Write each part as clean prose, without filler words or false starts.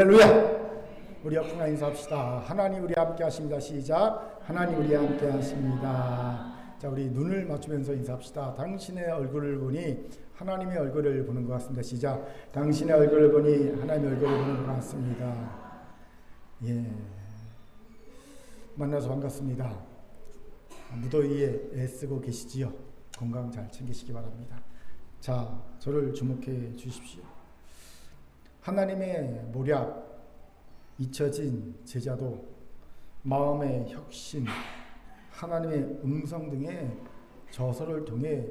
할렐루야! 우리 옆으로 인사합시다. 하나님 우리 함께 하십니다. 시작. 하나님 우리 함께 하십니다. 자, 우리 눈을 맞추면서 인사합시다. 당신의 얼굴을 보니 하나님의 얼굴을 보는 것 같습니다. 시작. 당신의 얼굴을 보니 하나님의 얼굴을 보는 것 같습니다. 예, 만나서 반갑습니다. 무더위에 애쓰고 계시지요? 건강 잘 챙기시기 바랍니다. 자, 저를 주목해 주십시오. 하나님의 모략, 잊혀진 제자도, 마음의 혁신, 하나님의 음성 등의 저서를 통해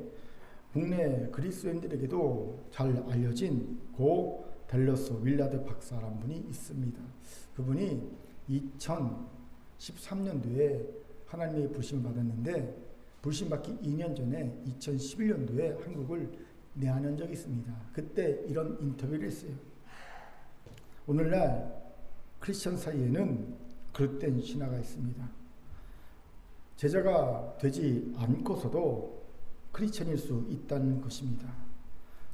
국내 그리스도인들에게도 잘 알려진 고 댈러스 윌라드 박사라는 분이 있습니다. 그분이 2013년도에 하나님의 부르심을 받았는데, 부르심 받기 2년 전에 2011년도에 한국을 내한한 적이 있습니다. 그때 이런 인터뷰를 했어요. 오늘날 크리스천 사이에는 그릇된 신화가 있습니다. 제자가 되지 않고서도 크리스천일 수 있다는 것입니다.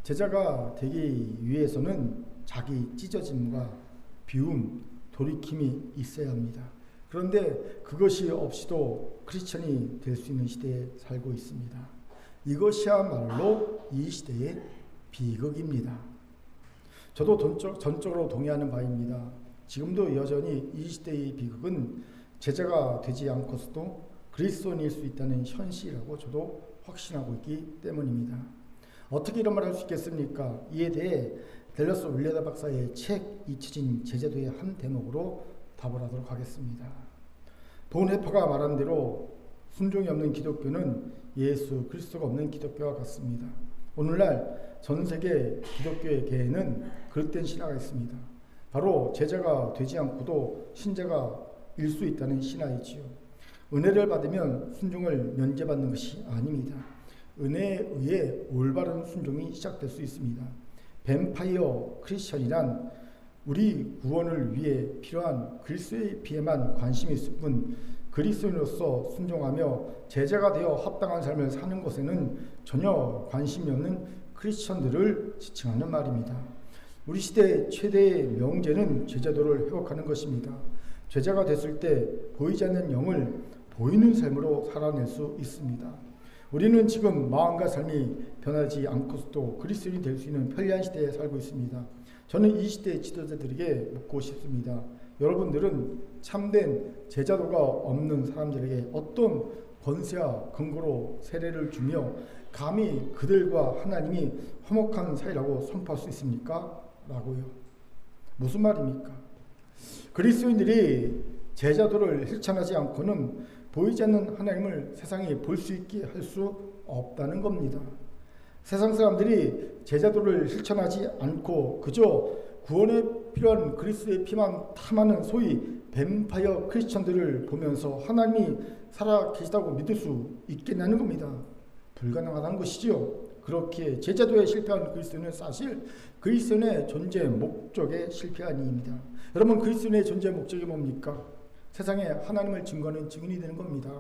제자가 되기 위해서는 자기 찢어짐과 비움, 돌이킴이 있어야 합니다. 그런데 그것이 없이도 크리스천이 될 수 있는 시대에 살고 있습니다. 이것이야말로 이 시대의 비극입니다. 저도 전적으로 동의하는 바입니다. 지금도 여전히 이 시대의 비극은 제자가 되지 않고서도 그리스도인일 수 있다는 현실이라고 저도 확신하고 있기 때문입니다. 어떻게 이런 말을 할 수 있겠습니까? 이에 대해 댈러스 윌라드 박사의 책 잊혀진 제자도의 한 대목으로 답을 하도록 하겠습니다. 본해퍼가 말한 대로 순종이 없는 기독교는 예수 그리스도가 없는 기독교와 같습니다. 오늘날 전 세계 기독교의 계에는 그릇된 신화가 있습니다. 바로 제자가 되지 않고도 신자가 일 수 있다는 신화이지요. 은혜를 받으면 순종을 면제받는 것이 아닙니다. 은혜에 의해 올바른 순종이 시작될 수 있습니다. 뱀파이어 크리스천이란 우리 구원을 위해 필요한 그리스도의 피에만 관심이 있을 뿐 그리스도인으로서 순종하며 제자가 되어 합당한 삶을 사는 것에는 전혀 관심이 없는 크리스천들을 지칭하는 말입니다. 우리 시대 최대의 명제는 제자도를 회복하는 것입니다. 제자가 됐을 때 보이지 않는 영을 보이는 삶으로 살아낼 수 있습니다. 우리는 지금 마음과 삶이 변하지 않고서도 그리스도인이 될 수 있는 편리한 시대에 살고 있습니다. 저는 이 시대의 지도자들에게 묻고 싶습니다. 여러분들은 참된 제자도가 없는 사람들에게 어떤 권세와 근거로 세례를 주며 감히 그들과 하나님이 화목한 사이라고 선포할 수 있습니까? 라고요. 무슨 말입니까? 그리스도인들이 제자도를 실천하지 않고는 보이지 않는 하나님을 세상이 볼 수 있게 할 수 없다는 겁니다. 세상 사람들이 제자도를 실천하지 않고 그저 구원에 필요한 그리스도의 피만 탐하는 소위 뱀파이어 크리스천들을 보면서 하나님이 살아 계시다고 믿을 수 있겠냐는 겁니다. 불가능하다는 것이지요. 그렇게 제자도에 실패한 그리스도인은 사실 그리스도인의 존재 목적에 실패한 이입니다. 여러분, 그리스도인의 존재 목적이 뭡니까? 세상에 하나님을 증거하는 증인이 되는 겁니다.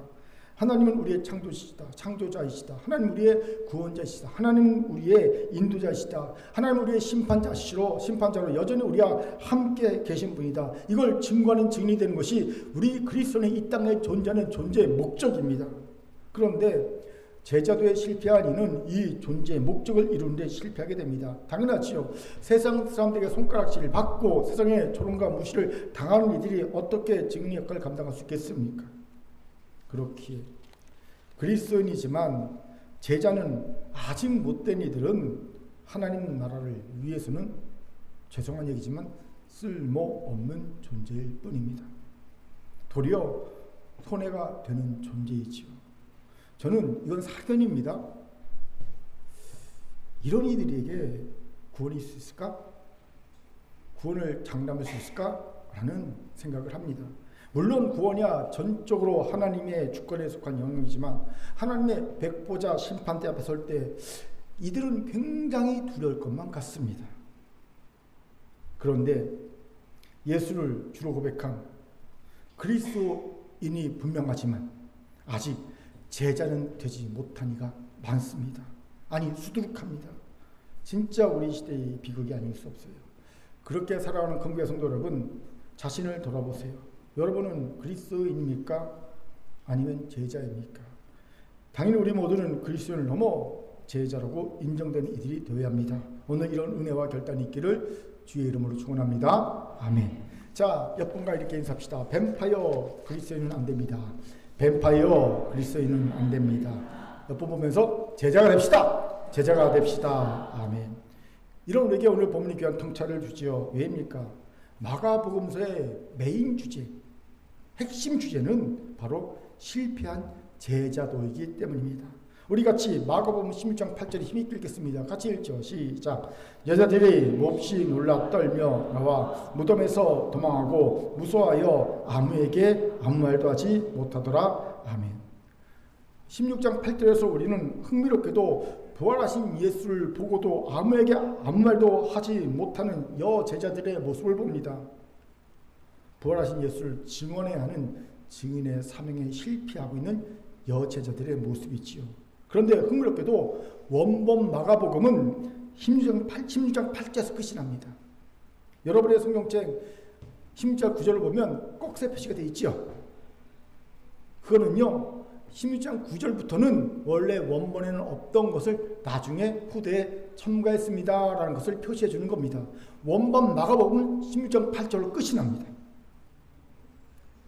하나님은 우리의 창조자이시다. 하나님은 우리의 구원자이시다. 하나님은 우리의 인도자이시다. 하나님은 우리의 심판자로 여전히 우리와 함께 계신 분이다. 이걸 증거하는 증인이 되는 것이 우리 그리스도인의 이 땅에 존재하는 존재의 목적입니다. 그런데 제자도에 실패한 이는 이 존재의 목적을 이루는 데 실패하게 됩니다. 당연하지요. 세상 사람들에게 손가락질을 받고 세상에 조롱과 무시를 당하는 이들이 어떻게 증인의 역할을 감당할 수 있겠습니까? 그렇기에 그리스도인이지만 제자는 아직 못된 이들은 하나님 나라를 위해서는 죄송한 얘기지만 쓸모없는 존재일 뿐입니다. 도리어 손해가 되는 존재이지요. 저는 이건 사견입니다. 이런 이들에게 구원이 있을 수 있을까? 구원을 장담할 수 있을까? 라는 생각을 합니다. 물론 구원이야 전적으로 하나님의 주권에 속한 영역이지만 하나님의 백보자 심판대 앞에 설 때 이들은 굉장히 두려울 것만 같습니다. 그런데 예수를 주로 고백한 그리스도인이 분명하지만 아직 제자는 되지 못한 이가 많습니다. 아니 수두룩합니다. 진짜 우리 시대의 비극이 아닐 수 없어요. 그렇게 살아가는 건국의 성도 여러분, 자신을 돌아보세요. 여러분은 그리스도인입니까? 아니면 제자입니까? 당연히 우리 모두는 그리스도인을 넘어 제자라고 인정되는 이들이 되어야 합니다. 오늘 이런 은혜와 결단이 있기를 주의 이름으로 축원합니다. 아멘. 자, 옆분과 이렇게 인사합시다. 뱀파이어 그리스도인은 안 됩니다. 뱀파이어 그리스도인은 안 됩니다. 옆분 보면서 제자가 됩시다. 제자가 됩시다. 아멘. 이런 우리에게 오늘 본문이 귀한 통찰을 주지요. 왜입니까? 마가복음서의 메인 주제, 핵심 주제는 바로 실패한 제자도이기 때문입니다. 우리 같이 마가복음 16장 8절에 힘있게 읽겠습니다. 같이 읽죠. 시작. 여자들이 몹시 놀라 떨며 나와 무덤에서 도망하고 무서워하여 아무에게 아무 말도 하지 못하더라. 아멘. 16장 8절에서 우리는 흥미롭게도 부활하신 예수를 보고도 아무에게 아무 말도 하지 못하는 여제자들의 모습을 봅니다. 부활하신 예수를 증언해야 하는 증인의 사명에 실패하고 있는 여제자들의 모습이지요. 그런데 흥미롭게도 원본 마가복음은 16장 8절에서 끝이 납니다. 여러분의 성경책 16장 9절을 보면 꼭새 표시가 되어 있죠. 그거는요, 16장 9절부터는 원래 원본에는 없던 것을 나중에 후대에 첨가했습니다 라는 것을 표시해 주는 겁니다. 원본 마가복음은 16장 8절로 끝이 납니다.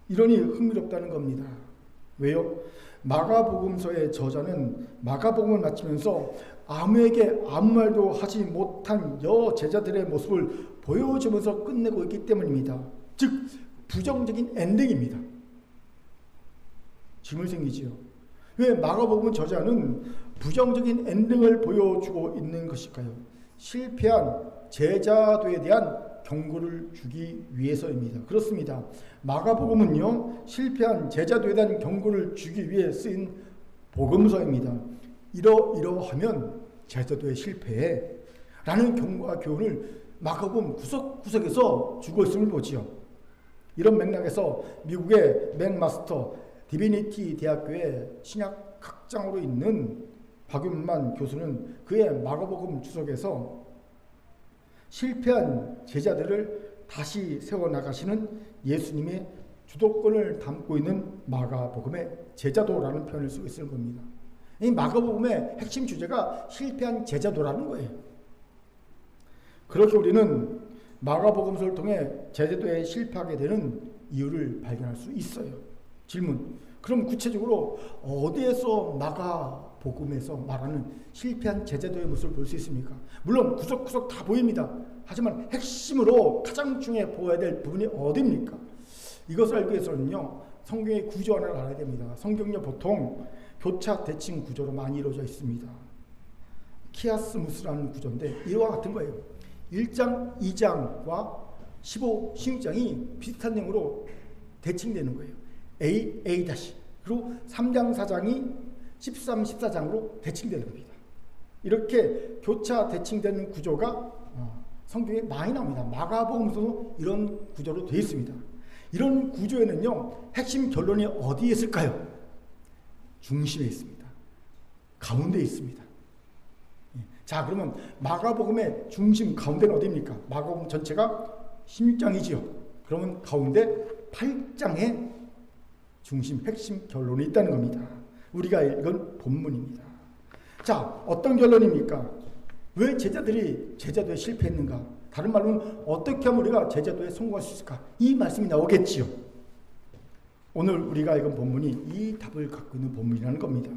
이러니 흥미롭다는 겁니다. 왜요? 마가복음서의 저자는 마가복음을 마치면서 아무에게 아무 말도 하지 못한 여제자들의 모습을 보여주면서 끝내고 있기 때문입니다. 즉 부정적인 엔딩입니다. 질문이 생기지요. 왜 마가복음 저자는 부정적인 엔딩을 보여주고 있는 것일까요? 실패한 제자도에 대한 경고를 주기 위해서입니다. 그렇습니다. 마가복음은요, 실패한 제자도에 대한 경고를 주기 위해 쓰인 복음서입니다. 이러하면 제자도의 실패해 라는 경고와 교훈을 마가복음 구석구석에서 주고 있음을 보지요. 이런 맥락에서 미국의 맥마스터 디비니티 대학교의 신약학장으로 있는 박윤만 교수는 그의 마가복음 주석에서 실패한 제자들을 다시 세워나가시는 예수님의 주도권을 담고 있는 마가복음의 제자도라는 표현을 쓰고 있는 겁니다. 이 마가복음의 핵심 주제가 실패한 제자도라는 거예요. 그렇게 우리는 마가복음서를 통해 제자도에 실패하게 되는 이유를 발견할 수 있어요. 질문. 그럼 구체적으로 어디에서 마가복음에서 말하는 실패한 제자도의 모습을 볼 수 있습니까? 물론 구석구석 다 보입니다. 하지만 핵심으로 가장 중요해 보여야 될 부분이 어디입니까? 이것을 알기 위해서는요, 성경의 구조 하나를 알아야 됩니다. 성경은요, 보통 교차 대칭 구조로 많이 이루어져 있습니다. 키아스무스라는 구조인데 이와 같은 거예요. 1장, 2장과 15, 16장이 비슷한 내용으로 대칭되는 거예요. A, A-, 그리고 3장, 4장이 13, 14장으로 대칭되는 겁니다. 이렇게 교차 대칭되는 구조가 성경에 많이 나옵니다. 마가복음서도 이런 구조로 되어 있습니다. 이런 구조에는요, 핵심 결론이 어디에 있을까요? 중심에 있습니다. 가운데에 있습니다. 자, 그러면 마가복음의 중심 가운데는 어디입니까? 마가복음 전체가 16장이지요. 그러면 가운데 8장에 중심, 핵심 결론이 있다는 겁니다. 우리가 읽은 본문입니다. 자, 어떤 결론입니까? 왜 제자들이 제자도에 실패했는가? 다른 말로는 어떻게 하면 우리가 제자도에 성공할 수 있을까? 이 말씀이 나오겠지요. 오늘 우리가 읽은 본문이 이 답을 갖고 있는 본문이라는 겁니다.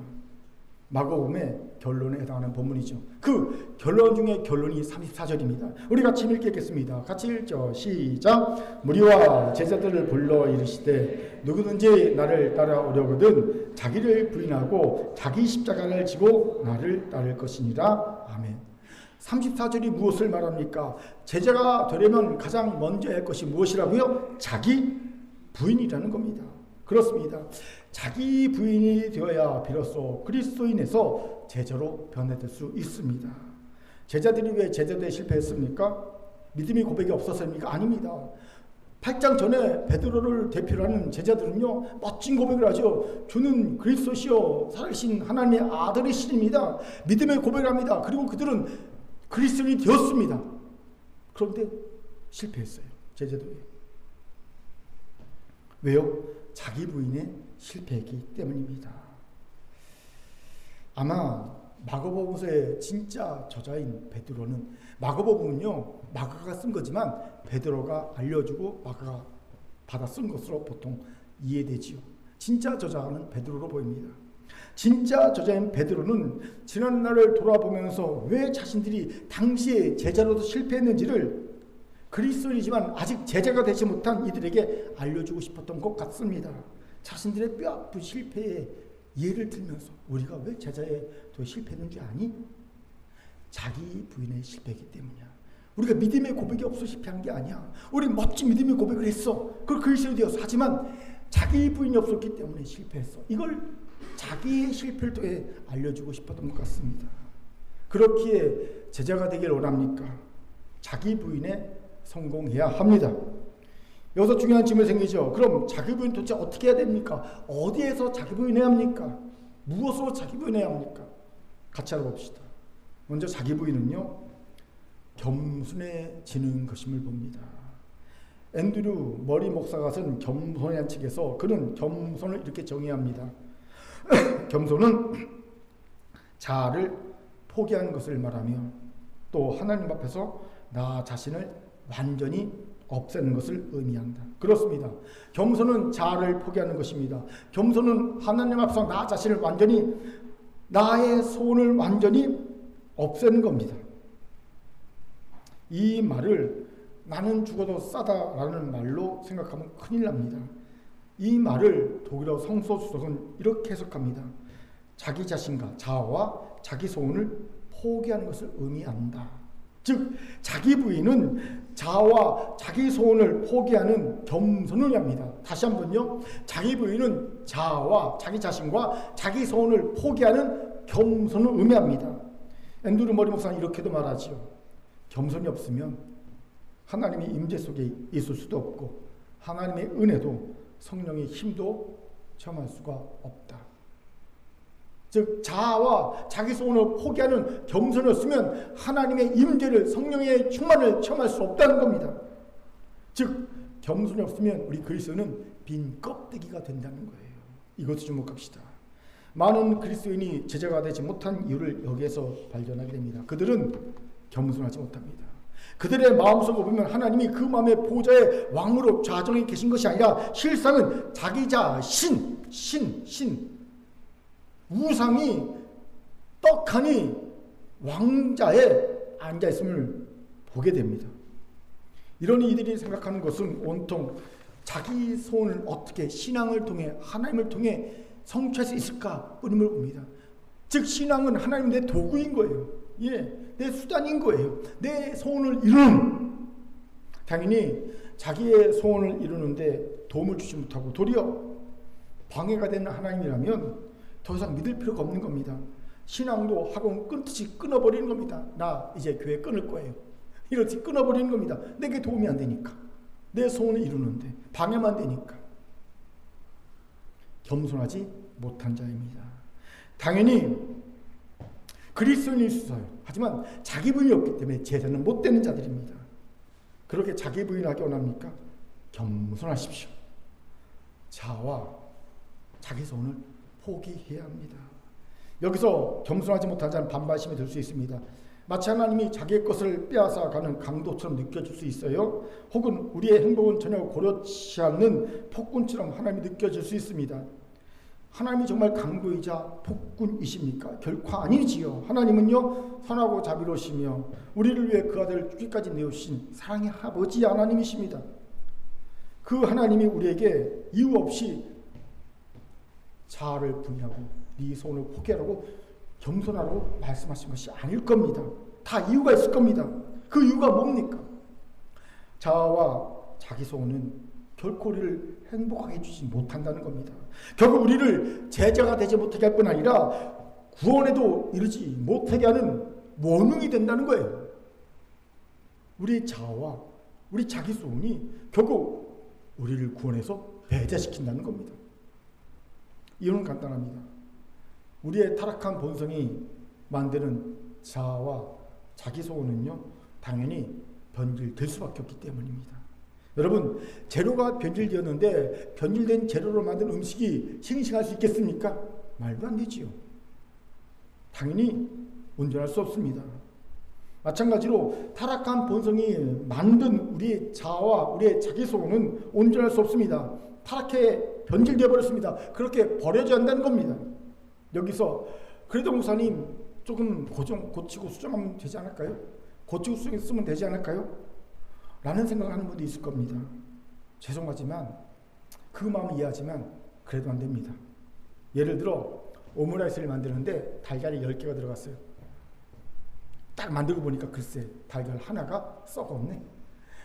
마가복음의 결론에 해당하는 본문이죠. 그 결론 중에 결론이 34절입니다. 우리 같이 읽겠습니다. 같이 읽죠. 시작. 무리와 제자들을 불러 이르시되 누구든지 나를 따라오려거든 자기를 부인하고 자기 십자가를 지고 나를 따를 것이니라. 아멘. 34절이 무엇을 말합니까? 제자가 되려면 가장 먼저 할 것이 무엇이라고요? 자기 부인이라는 겁니다. 그렇습니다. 자기 부인이 되어야 비로소 그리스도인에서 제자로 변화될 수 있습니다. 제자들이 왜 제자도에 실패했습니까? 믿음의 고백이 없었습니까? 아닙니다. 8장 전에 베드로를 대표로 하는 제자들은요, 멋진 고백을 하죠. 주는 그리스도시요 살아계신 하나님의 아들이십니다. 믿음의 고백을 합니다. 그리고 그들은 그리스도인이 되었습니다. 그런데 실패했어요. 제자도에. 왜요? 자기 부인에 실패했기 때문입니다. 아마 마가복음서의 진짜 저자인 베드로는, 마가복음은요 마가가 쓴 거지만 베드로가 알려주고 마가가 받아 쓴 것으로 보통 이해되지요. 진짜 저자는 베드로로 보입니다. 진짜 저자인 베드로는 지난날을 돌아보면서 왜 자신들이 당시에 제자로도 실패했는지를 그리스도인이지만 아직 제자가 되지 못한 이들에게 알려주고 싶었던 것 같습니다. 자신들의 뼈아픈 실패에 예를 들면서 우리가 왜 제자에 더 실패했는 줄 아니? 자기 부인의 실패이기 때문이야. 우리가 믿음의 고백이 없어 실패한 게 아니야. 우리 멋진 믿음의 고백을 했어. 그걸 그리스도인이 되어서. 하지만 자기 부인이 없었기 때문에 실패했어. 이걸 자기의 실패를 통해 알려주고 싶었던 것 같습니다. 그렇기에 제자가 되길 원합니까? 자기 부인에 성공해야 합니다. 여기서 중요한 질문이 생기죠. 그럼 자기 부인 도대체 어떻게 해야 됩니까? 어디에서 자기 부인해야 합니까? 무엇으로 자기 부인해야 합니까? 같이 알아봅시다. 먼저 자기 부인은요, 겸손해지는 것임을 봅니다. 앤드류 머리 목사가 쓴 겸손이라는 책에서 그는 겸손을 이렇게 정의합니다. 겸손은 자아를 포기하는 것을 말하며 또 하나님 앞에서 나 자신을 완전히 없애는 것을 의미한다. 그렇습니다. 겸손은 자아를 포기하는 것입니다. 겸손은 하나님 앞에서 나 자신을 완전히, 나의 소원을 완전히 없애는 겁니다. 이 말을 나는 죽어도 싸다라는 말로 생각하면 큰일 납니다. 이 말을 독일어 성서 주석은 이렇게 해석합니다. 자기 자신과 자아와 자기 소원을 포기하는 것을 의미한다. 즉 자기 부인은 자아와 자기 소원을 포기하는 겸손을 합니다. 다시 한번요. 자기 부인은 자아와 자기 자신과 자기 소원을 포기하는 겸손을 의미합니다. 앤드류 머리 목사는 이렇게도 말하지요. 겸손이 없으면 하나님의 임재 속에 있을 수도 없고 하나님의 은혜도 성령의 힘도 체험할 수가 없다. 즉 자아와 자기 소원을 포기하는 겸손을 쓰면 하나님의 임재를, 성령의 충만을 체험할 수 없다는 겁니다. 즉 겸손이 없으면 우리 그리스도는 빈 껍데기가 된다는 거예요. 이것을 주목합시다. 많은 그리스도인이 제자가 되지 못한 이유를 여기에서 발견하게 됩니다. 그들은 겸손하지 못합니다. 그들의 마음속을 보면 하나님이 그 마음의 보좌의 왕으로 좌정에 계신 것이 아니라 실상은 자기 자신, 우상이 떡하니 왕자에 앉아있음을 보게 됩니다. 이런 이들이 생각하는 것은 온통 자기 소원을 어떻게 신앙을 통해, 하나님을 통해 성취할 수 있을까 뿐임을 봅니다. 즉 신앙은 하나님 내 도구인 거예요. 내 수단인 거예요. 내 소원을 이루는. 당연히 자기의 소원을 이루는데 도움을 주지 못하고 도리어 방해가 되는 하나님이라면 더 이상 믿을 필요가 없는 겁니다. 신앙도 학원 끊듯이 끊어버리는 겁니다. 나 이제 교회 끊을 거예요. 이렇게 끊어버리는 겁니다. 내게 도움이 안 되니까. 내 소원을 이루는데 방해만 되니까. 겸손하지 못한 자입니다. 당연히 그리스도인일 수 있어요. 하지만 자기 부인이 없기 때문에 제자는 못 되는 자들입니다. 그렇게 자기 부인하기 원합니까? 겸손하십시오. 자아와 자기 소원을 포기해야 합니다. 여기서 겸손하지 못한 자는 반발심이 들 수 있습니다. 마치 하나님이 자기의 것을 빼앗아가는 강도처럼 느껴질 수 있어요. 혹은 우리의 행복은 전혀 고려치 않는 폭군처럼 하나님이 느껴질 수 있습니다. 하나님이 정말 강도이자 폭군이십니까? 결코 아니지요. 하나님은요 선하고 자비로우시며 우리를 위해 그 아들을 죽기까지 내어주신 사랑의 아버지 하나님이십니다. 그 하나님이 우리에게 이유 없이 자아를 분리하고 네 소원을 포기하라고 겸손하라고 말씀하신 것이 아닐 겁니다. 다 이유가 있을 겁니다. 그 이유가 뭡니까? 자아와 자기 소원은 결코 우리를 행복하게 해주지 못한다는 겁니다. 결국 우리를 제자가 되지 못하게 할 뿐 아니라 구원에도 이르지 못하게 하는 원흉이 된다는 거예요. 우리의 자아와 우리 자기 소원이 결국 우리를 구원해서 배제시킨다는 겁니다. 이유는 간단합니다. 우리의 타락한 본성이 만드는 자아와 자기 소원은요, 당연히 변질될 수밖에 없기 때문입니다. 여러분, 재료가 변질되었는데 변질된 재료로 만든 음식이 싱싱할 수 있겠습니까? 말도 안 되지요. 당연히 온전할 수 없습니다. 마찬가지로 타락한 본성이 만든 우리의 자아와 우리의 자기소원은 온전할 수 없습니다. 타락해 변질되어 버렸습니다. 그렇게 버려져야 한다는 겁니다. 여기서 그래도 목사님 조금 고치고 수정하면 되지 않을까요? 고치고 수정했으면 되지 않을까요? 라는 생각을 하는 분도 있을 겁니다. 죄송하지만 그 마음을 이해하지만 그래도 안 됩니다. 예를 들어 오므라이스를 만드는데 달걀이 10개가 들어갔어요. 딱 만들고 보니까 글쎄 달걀 하나가 썩었네.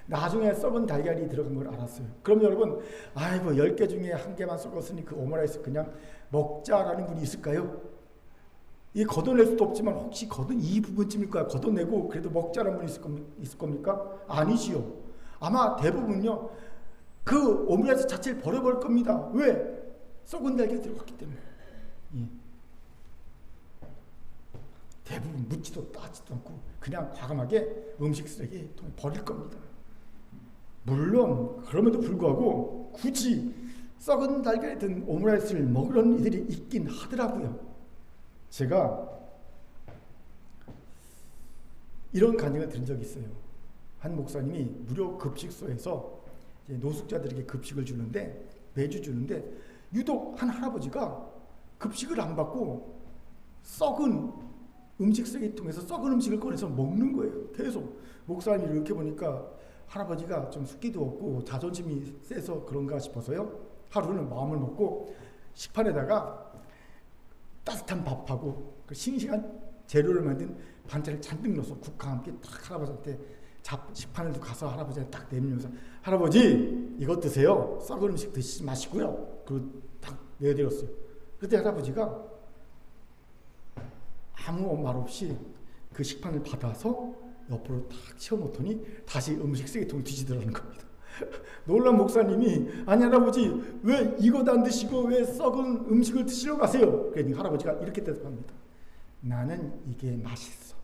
나중에 썩은 달걀이 들어간 걸 알았어요. 그럼 여러분, 아이고 10개 중에 1개만 썩었으니 그 오므라이스 그냥 먹자라는 분이 있을까요? 이 걷어낼 수도 없지만 혹시 이 부분쯤일까 걷어내고 그래도 먹자라는 분이 있을 겁니까? 아니지요. 아마 대부분요 그 오므라이스 자체를 버려버릴 겁니다. 왜? 썩은 달걀이 들어갔기 때문에. 예. 대부분 묻지도 따지도 않고 그냥 과감하게 음식 쓰레기통에 버릴 겁니다. 물론 그럼에도 불구하고 굳이 썩은 달걀이 든 오므라이스를 먹으려는 이들이 있긴 하더라고요. 제가 이런 간증을 들은 적이 있어요. 한 목사님이 무료 급식소에서 노숙자들에게 급식을 주는데 매주 주는데 유독 한 할아버지가 급식을 안 받고 썩은 음식 쓰레기통에서 썩은 음식을 꺼내서 먹는 거예요. 계속 목사님이 이렇게 보니까 할아버지가 좀 숫기도 없고 자존심이 세서 그런가 싶어서요. 하루는 마음을 먹고 식판에다가 따뜻한 밥하고 그 싱싱한 재료를 만든 반찬을 잔뜩 넣어서 국과 함께 딱 할아버지한테 식판을 두고 가서 할아버지한테 딱 내밀면서 할아버지 이것 드세요. 썩은 음식 드시지 마시고요. 그리고 딱 내드렸어요. 그때 할아버지가 아무 말 없이 그 식판을 받아서 옆으로 딱 치워놓더니 다시 음식 쓰레기통을 뒤지더라는 겁니다. 놀란 목사님이 아니 할아버지 왜 이것 안 드시고 왜 썩은 음식을 드시러 가세요? 그러니 할아버지가 이렇게 대답합니다. 나는 이게 맛있어.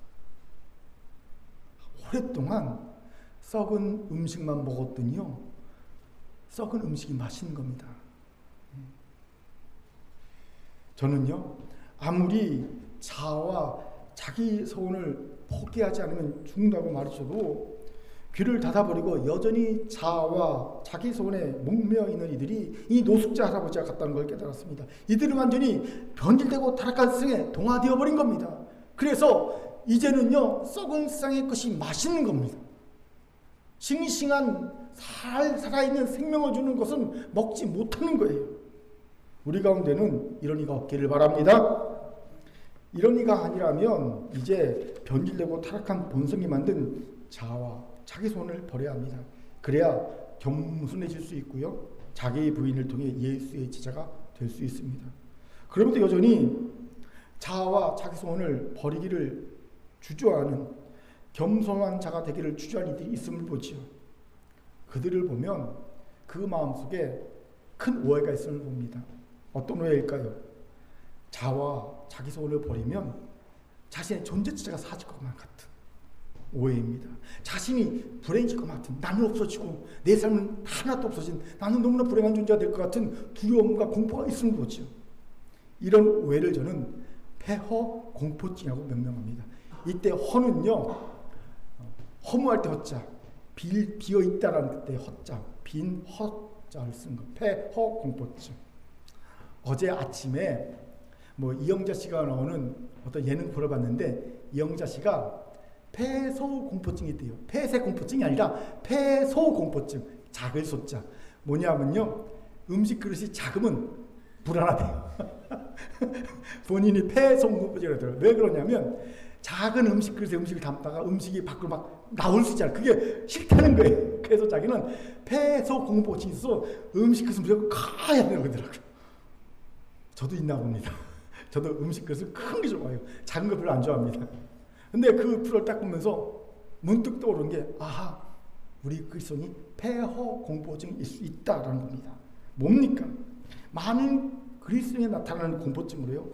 오랫동안 썩은 음식만 먹었더니요 썩은 음식이 맛있는 겁니다. 저는요 아무리 자아와 자기 소원을 포기하지 않으면 죽는다고 말하셔도 귀를 닫아버리고 여전히 자아와 자기 소원에 목매어 있는 이들이 이 노숙자 할아버지와 같다는 걸 깨달았습니다. 이들은 완전히 변질되고 타락한 세상에 동화되어 버린 겁니다. 그래서 이제는요 썩은 세상의 것이 맛있는 겁니다. 싱싱한 살아있는 생명을 주는 것은 먹지 못하는 거예요. 우리 가운데는 이런 이가 없기를 바랍니다. 이런 이가 아니라면 이제 변질되고 타락한 본성이 만든 자아와 자기 소원을 버려야 합니다. 그래야 겸손해질 수 있고요. 자기 부인을 통해 예수의 제자가 될 수 있습니다. 그럼에도 여전히 자아와 자기 소원을 버리기를 주저하는 겸손한 자가 되기를 주저하는 이들이 있음을 보지요. 그들을 보면 그 마음속에 큰 오해가 있음을 봅니다. 어떤 오해일까요? 자아와 자기 소원을 버리면 자신의 존재 자체가 사라질 것만 같은 오해입니다. 자신이 불행해질 것 같은, 나는 없어지고 내 삶은 하나도 없어진, 나는 너무나 불행한 존재가 될 것 같은 두려움과 공포가 있음을 보죠. 이런 오해를 저는 폐허 공포증이라고 명명합니다. 이때 허는요 허무할 때 허자, 비어있다라는 때 허자, 빈 허자를 쓴 거, 폐허 공포증. 어제 아침에 이영자 씨가 나오는 어떤 예능 보러 봤는데 이영자 씨가 폐소공포증이 있대요. 폐쇄공포증이 아니라 폐소공포증. 작을 소자. 뭐냐면요. 음식 그릇이 작으면 불안하대요. 본인이 폐소공포증이라고 하더라고요. 왜 그러냐면 작은 음식 그릇에 음식을 담다가 음식이 밖으로 막 나올 수 있잖아요. 그게 싫다는 거예요. 그래서 자기는 폐소공포증이 있어서 음식 그릇을 무조건 커야 되는 거더라고요. 저도 있나 봅니다. 저도 음식 그릇을 큰 게 좋아요. 작은 거 별로 안 좋아합니다. 근데 그 프로를 딱 보면서 문득 떠오른 게 아하 우리 그리스도인이 폐허 공포증일 수 있다라는 겁니다. 뭡니까? 많은 그리스도인에 나타나는 공포증으로요.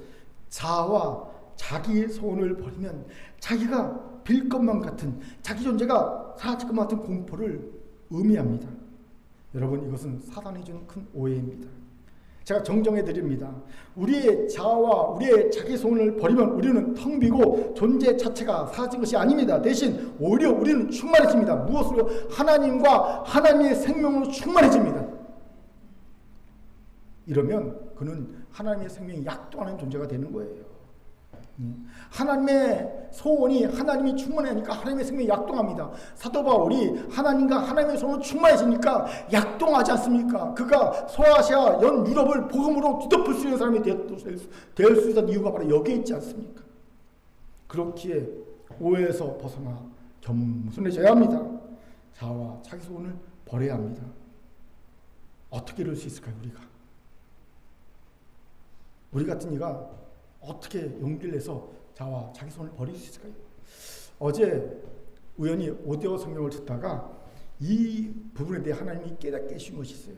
자아와 자기의 소원을 버리면 자기가 빌 것만 같은, 자기 존재가 사라질 것만 같은 공포를 의미합니다. 여러분, 이것은 사단이 준 큰 오해입니다. 제가 정정해 드립니다. 우리의 자아와 우리의 자기 소원을 버리면 우리는 텅 비고 존재 자체가 사라진 것이 아닙니다. 대신 오히려 우리는 충만해집니다. 무엇으로? 하나님과 하나님의 생명으로 충만해집니다. 이러면 그는 하나님의 생명이 약동하는 존재가 되는 거예요. 하나님의 소원이, 하나님이 충만하니까 하나님의 생명이 약동합니다. 사도 바울이 하나님과 하나님의 소원으로 충만해지니까 약동하지 않습니까? 그가 소아시아 연 유럽을 복음으로 뒤덮을 수 있는 사람이 될 수 있는 이유가 바로 여기에 있지 않습니까? 그렇기에 오해에서 벗어나 겸손해져야 합니다. 자아와 자기 소원을 버려야 합니다. 어떻게 이럴 수 있을까요? 우리 같은 이가 어떻게 용기를 내서 자아와 자기 손을 버릴 수 있을까요? 어제 우연히 오디오 성경을 듣다가 이 부분에 대해 하나님이 깨닫게 해주신 것이 있어요.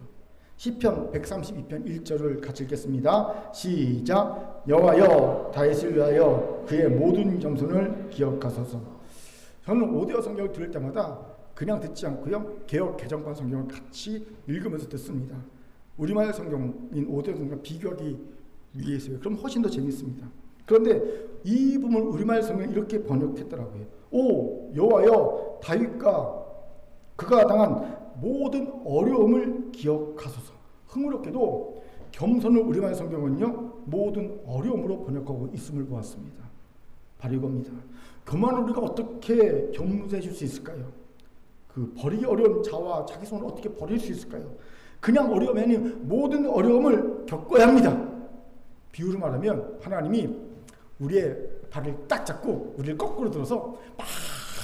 시편 132편 1절을 같이 읽겠습니다. 시작. 여호와여, 다윗을 위하여 그의 모든 겸손을 기억하소서. 저는 오디오 성경을 들을 때마다 그냥 듣지 않고요, 개역 개정판 성경을 같이 읽으면서 듣습니다. 우리말 성경인 오디오 성경 비교하기 위해 있어요. 그럼 훨씬 더 재밌습니다. 그런데 이 부분을 우리말 성경이 이렇게 번역했더라고요. 오 여호와여, 다윗과 그가 당한 모든 어려움을 기억하소서. 흥미롭게도 겸손을 우리말 성경은요, 모든 어려움으로 번역하고 있음을 보았습니다. 바로 이겁니다. 그만 우리가 어떻게 겸손해 줄 수 있을까요? 그 버리기 어려운 자와 자기 손을 어떻게 버릴 수 있을까요? 그냥 어려움이 아닌 모든 어려움을 겪어야 합니다. 비유로 말하면 하나님이 우리의 발을 딱 잡고 우리를 거꾸로 들어서 막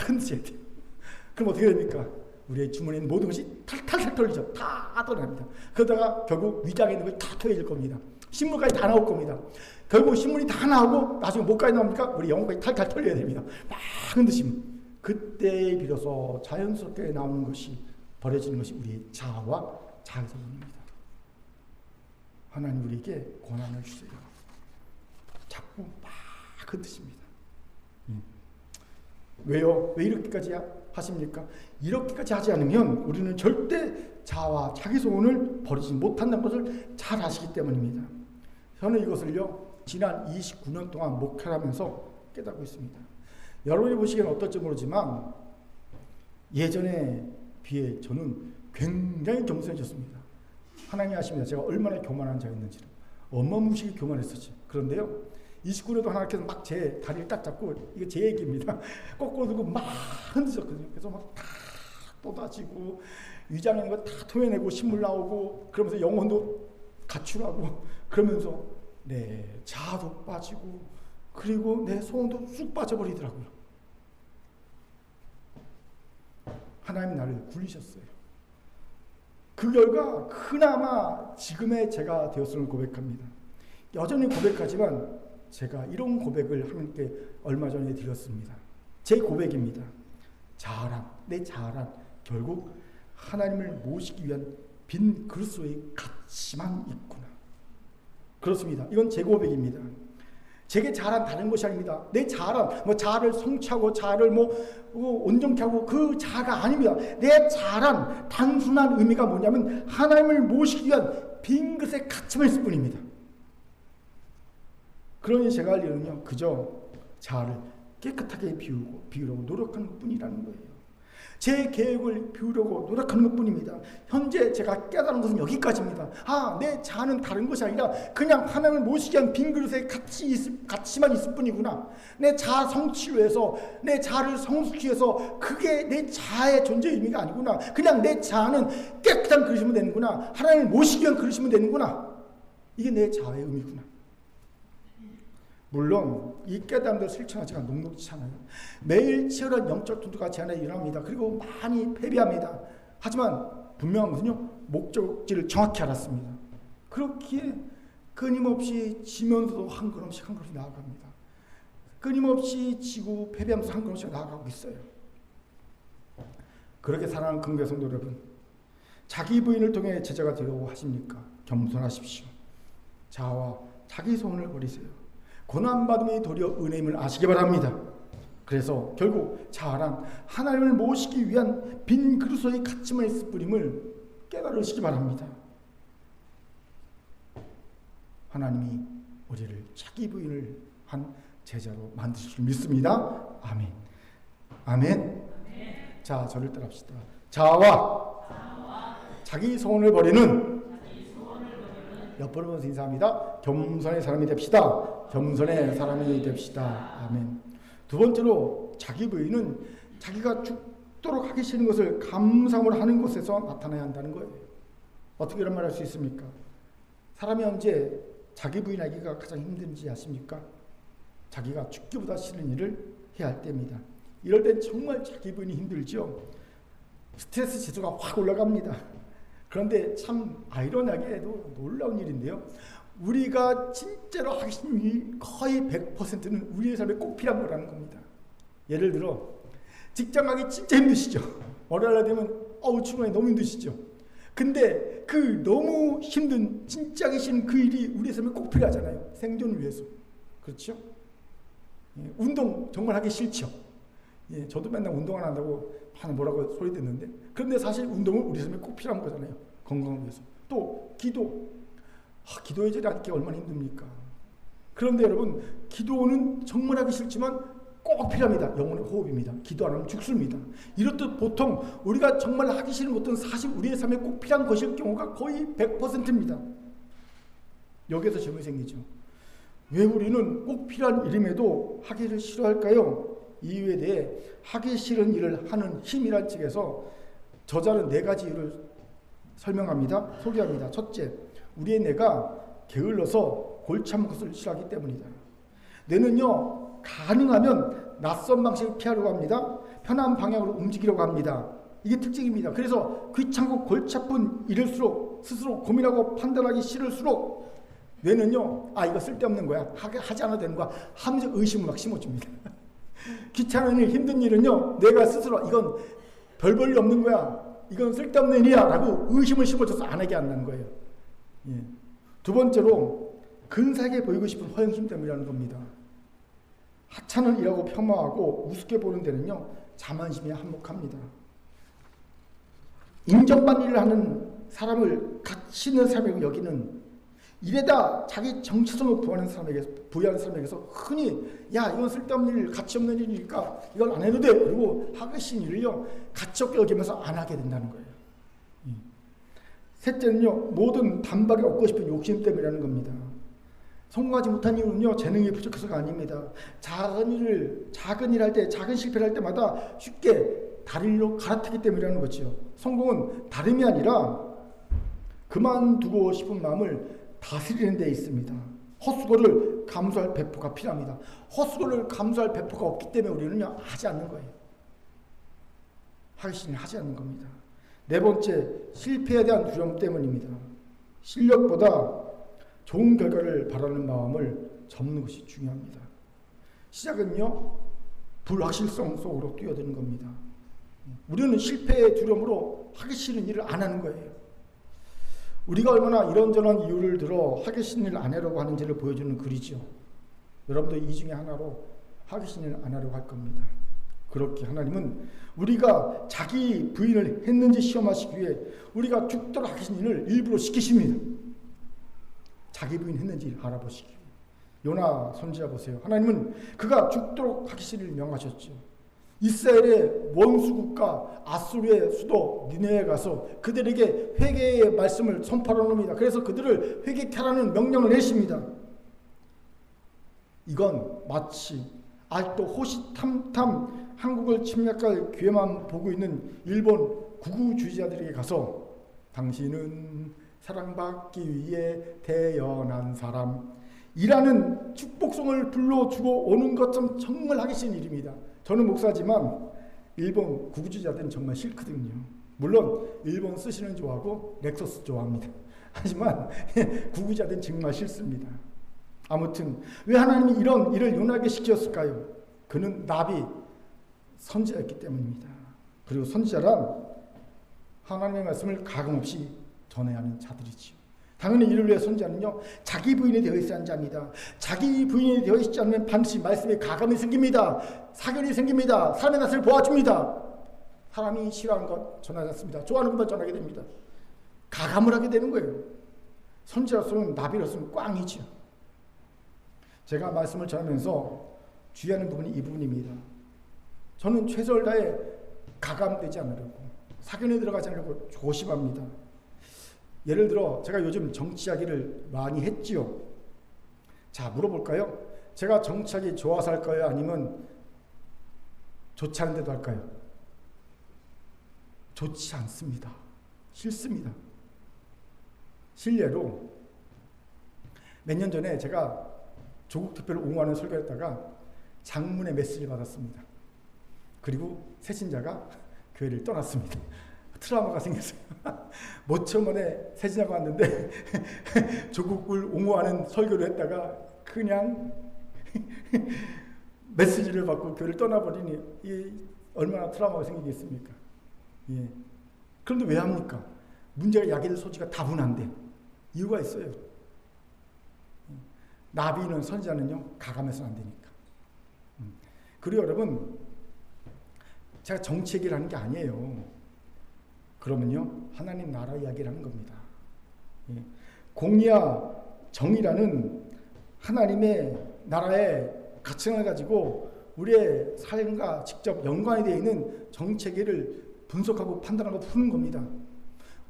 흔드셔야 돼요. 그럼 어떻게 됩니까? 우리의 주머니에 있는 모든 것이 탈탈탈 털리죠. 다 떠납니다. 그러다가 결국 위장에 있는 것이 다 털려질 겁니다. 신문까지 다 나올 겁니다. 결국 신문이 다 나오고 나중에 뭐까지 나옵니까? 우리 영혼까지 탈탈 털려야 됩니다. 막 흔드시면 그때 비로소 자연스럽게 나오는 것이, 버려지는 것이 우리의 자아와 자기 소원입니다. 하나님 우리에게 고난을 주세요. 자꾸 막 흔드십니다. 왜요? 왜 이렇게까지 하십니까? 이렇게까지 하지 않으면 우리는 절대 자아와 자기 소원을 버리지 못한다는 것을 잘 아시기 때문입니다. 저는 이것을요, 지난 29년 동안 목회를 하면서 깨닫고 있습니다. 여러분이 보시기에는 어떨지 모르지만 예전에 비해 저는 굉장히 겸손해졌습니다. 하나님이 아십니다. 제가 얼마나 교만한 자였는지를. 어마무시하게 교만했었죠. 그런데요, 29년도 하나님께서 막 제 다리를 딱 잡고, 이거 제 얘기입니다, 거꾸로 들고 막 흔드셨거든요. 그래서 막 다 쏟아지고 위장에 있는 거 다 토해내고 신물 나오고, 그러면서 영혼도 가출하고, 그러면서 내 자아도 빠지고, 그리고 내 소원도 쑥 빠져버리더라고요. 하나님 나를 굴리셨어요. 그 결과 그나마 지금의 제가 되었음을 고백합니다. 여전히 고백하지만 제가 이런 고백을 하나님께 얼마 전에 드렸습니다. 제 고백입니다. 자아란, 내 자아란 결국 하나님을 모시기 위한 빈 그릇의 가치만 있구나. 그렇습니다. 이건 제 고백입니다. 제게 자아란 다른 것이 아닙니다. 내 자아란 뭐 자아를 성취하고 자아를 온전케 하고 그 자아가 아닙니다. 내 자아란 단순한 의미가 뭐냐면 하나님을 모시기 위한 빈 그릇의 가치만 있을 뿐입니다. 그러니 제가 할 일은요, 그저 자아를 깨끗하게 비우려고 노력하는 것뿐이라는 거예요. 제 계획을 비우려고 노력하는 것뿐입니다. 현재 제가 깨달은 것은 여기까지입니다. 내 자아는 다른 것이 아니라 그냥 하나님을 모시기 위한 빈 그릇의 가치만 있을 뿐이구나. 내 자아 성취를 위해서, 내 자아를 성숙히 해서 그게 내 자아의 존재 의미가 아니구나. 그냥 내 자아는 깨끗한 그릇이면 되는구나. 하나님을 모시기 위한 그릇이면 되는구나. 이게 내 자아의 의미구나. 물론 이 깨달음도 실천하지가 녹록지 않아요. 매일 치열한 영적 전투가 제 안에 일어납니다. 그리고 많이 패배합니다. 하지만 분명한 것은요, 목적지를 정확히 알았습니다. 그렇기에 끊임없이 지면서도 한 걸음씩 한 걸음씩 나아갑니다. 끊임없이 지고 패배하면서 한 걸음씩 나아가고 있어요. 그렇게 사랑하는 긍휼 성도 여러분, 자기 부인을 통해 제자가 되려고 하십니까? 겸손하십시오. 자아와 자기 소원을 버리세요. 고난받음이 도리어 은혜임을 아시기 바랍니다. 그래서 결국 자아란 하나님을 모시기 위한 빈 그릇의 가치만 있을 뿐임을 깨달으시기 바랍니다. 하나님이 우리를 자기 부인을 한 제자로 만드실 줄 믿습니다. 아멘. 아멘. 자, 저를 따라합시다. 자아와 자기 소원을 버리는 옆으로 보면서 인사합니다. 겸손의 사람이 됩시다. 겸손의 사람이 됩시다. 아멘. 두 번째로 자기 부인은 자기가 죽도록 하기 싫은 것을 감사함으로 하는 곳에서 나타나야 한다는 거예요. 어떻게 이런 말 할 수 있습니까? 사람이 언제 자기 부인하기가 가장 힘든지 아십니까? 자기가 죽기보다 싫은 일을 해야 할 때입니다. 이럴 땐 정말 자기 부인이 힘들죠. 스트레스 지수가 확 올라갑니다. 그런데 참 아이러니하게도 놀라운 일인데요. 우리가 진짜로 하기 싫은 일 거의 100%는 우리의 삶에 꼭 필요한 거라는 겁니다. 예를 들어 직장 가기 진짜 힘드시죠. 월요일 되면 출근하기 너무 힘드시죠. 근데 그 너무 힘든 진짜 하기 싫은 그 일이 우리의 삶에 꼭 필요하잖아요. 생존을 위해서. 그렇죠? 예, 운동 정말 하기 싫죠. 예, 저도 맨날 운동 안 한다고 뭐라고 소리 듣는데, 그런데 사실 운동은 우리 삶에 꼭 필요한 거잖아요. 건강을 위해서. 또 기도. 기도의 자리 앉기 얼마나 힘듭니까? 그런데 여러분, 기도는 정말 하기 싫지만 꼭 필요합니다. 영혼의 호흡입니다. 기도 안 하면 죽습니다. 이렇듯 보통 우리가 정말 하기 싫은 것들은 사실 우리의 삶에 꼭 필요한 것일 경우가 거의 100%입니다. 여기에서 질문이 생기죠. 왜 우리는 꼭 필요한 일임에도 하기를 싫어할까요? 이유에 대해 하기 싫은 일을 하는 힘이란 책에서 저자는 4가지 이유를 설명합니다. 소개합니다. 첫째, 우리의 뇌가 게을러서 골치 아픈 것을 싫어하기 때문이다. 뇌는요, 가능하면 낯선 방식을 피하려고 합니다. 편한 방향으로 움직이려고 합니다. 이게 특징입니다. 그래서 귀찮고 골치 아픈 일일수록 스스로 고민하고 판단하기 싫을수록 뇌는요, 이거 쓸데없는 거야, 하지 않아도 되는 거야 하면서 의심을 막 심어줍니다. 귀찮은 일, 힘든 일은요, 내가 스스로 이건 별 볼일 없는 거야, 이건 쓸데없는 일이야 라고 의심을 심어줘서 안 하게 한다는 거예요. 예. 두 번째로 근사하게 보이고 싶은 허영심 때문이라는 겁니다. 하찮은 일하고 폄하하고 우습게 보는 데는요, 자만심에 한몫합니다. 인정받는 일을 하는 사람을 가치 있는 사람이라고 여기는, 일에다 자기 정체성을 부여하는 사람에게서 흔히 이건 쓸데없는 일, 가치 없는 일이니까 이걸 안 해도 돼, 그리고 하기 싫은 일을요 가치 없게 여기면서 안 하게 된다는 거예요. 셋째는요, 모든 단박에 얻고 싶은 욕심 때문이라는 겁니다. 성공하지 못한 이유는요, 재능이 부족해서가 아닙니다. 작은 일 할 때, 작은 실패를 할 때마다 쉽게 다리로 갈아타기 때문이라는 거죠. 성공은 다름이 아니라 그만두고 싶은 마음을 다스리는 데 있습니다. 헛수고를 감수할 배포가 필요합니다. 헛수고를 감수할 배포가 없기 때문에 우리는요, 하지 않는 거예요. 하기 싫으니 하지 않는 겁니다. 네 번째, 실패에 대한 두려움 때문입니다. 실력보다 좋은 결과를 바라는 마음을 접는 것이 중요합니다. 시작은요, 불확실성 속으로 뛰어드는 겁니다. 우리는 실패의 두려움으로 하기 싫은 일을 안 하는 거예요. 우리가 얼마나 이런저런 이유를 들어 하기 싫은 일을 안 하려고 하는지를 보여주는 글이죠. 여러분도 이 중에 하나로 하기 싫은 일을 안 하려고 할 겁니다. 그렇게 하나님은 우리가 자기 부인을 했는지 시험하시기 위해 우리가 죽도록 하기 싫은 일을 일부러 시키십니다. 자기 부인 했는지 알아보시기 위해. 요나 선지자 보세요. 하나님은 그가 죽도록 하기 싫은 일을 명하셨죠. 이스라엘의 원수국가 아수르의 수도 니네에 가서 그들에게 회개의 말씀을 선포하는 겁니다. 그래서 그들을 회개케 하라는 명령을 내십니다. 이건 마치 아직도 호시탐탐 한국을 침략할 기회만 보고 있는 일본 구구주의자들에게 가서 당신은 사랑받기 위해 태어난 사람이라는 축복성을 불러주고 오는 것처럼 정말 하기 싫은 일입니다. 저는 목사지만 일본 구구주의자들은 정말 싫거든요. 물론 일본 쓰시는 좋아하고 렉서스 좋아합니다. 하지만 구구주의자들은 정말 싫습니다. 아무튼 왜 하나님이 이런 일을 요나에게 시켰을까요? 그는 나비 선지자였기 때문입니다. 그리고 선지자란 하나님의 말씀을 가감없이 전해야 하는 자들이지요. 당연히 이를 위해 선지자는요, 자기 부인이 되어 있어야 하는 자입니다. 자기 부인이 되어 있지 않으면 반드시 말씀에 가감이 생깁니다. 사견이 생깁니다. 사람의 낯을 보아줍니다. 사람이 싫어하는 것 전하지 않습니다. 좋아하는 것만 전하게 됩니다. 가감을 하게 되는 거예요. 선지자로서는 나비로서는 꽝이죠. 제가 말씀을 전하면서 주의하는 부분이 이 부분입니다. 저는 최선을 다해 가감되지 않으려고, 사견에 들어가지 않으려고 조심합니다. 예를 들어 제가 요즘 정치 이야기를 많이 했지요. 자, 물어볼까요? 제가 정치하기 좋아서 할까요? 아니면 좋지 않은데도 할까요? 좋지 않습니다. 싫습니다. 실례로 몇 년 전에 제가 조국 투표를 옹호하는 설교를 했다가 장문의 메시지를 받았습니다. 그리고 새신자가 교회를 떠났습니다. 트라우마가 생겼어요. 모처 만에 새신자가 왔는데 조국을 옹호하는 설교를 했다가 그냥 메시지를 받고 교회를 떠나버리니 얼마나 트라우마가 생기겠습니까? 예. 그런데 왜 합니까? 문제가 야기될 소지가 다분한데 이유가 있어요. 나비는 선지자는요, 가감해서는 안 되니까. 그리고 여러분, 제가 정치 얘기를 하는 게 아니에요. 그러면요, 하나님 나라 이야기를 하는 겁니다. 예. 공의와 정의라는 하나님의 나라의 가치관을 가지고 우리의 삶과 직접 연관이 되어 있는 정체계를 분석하고 판단하고 푸는 겁니다.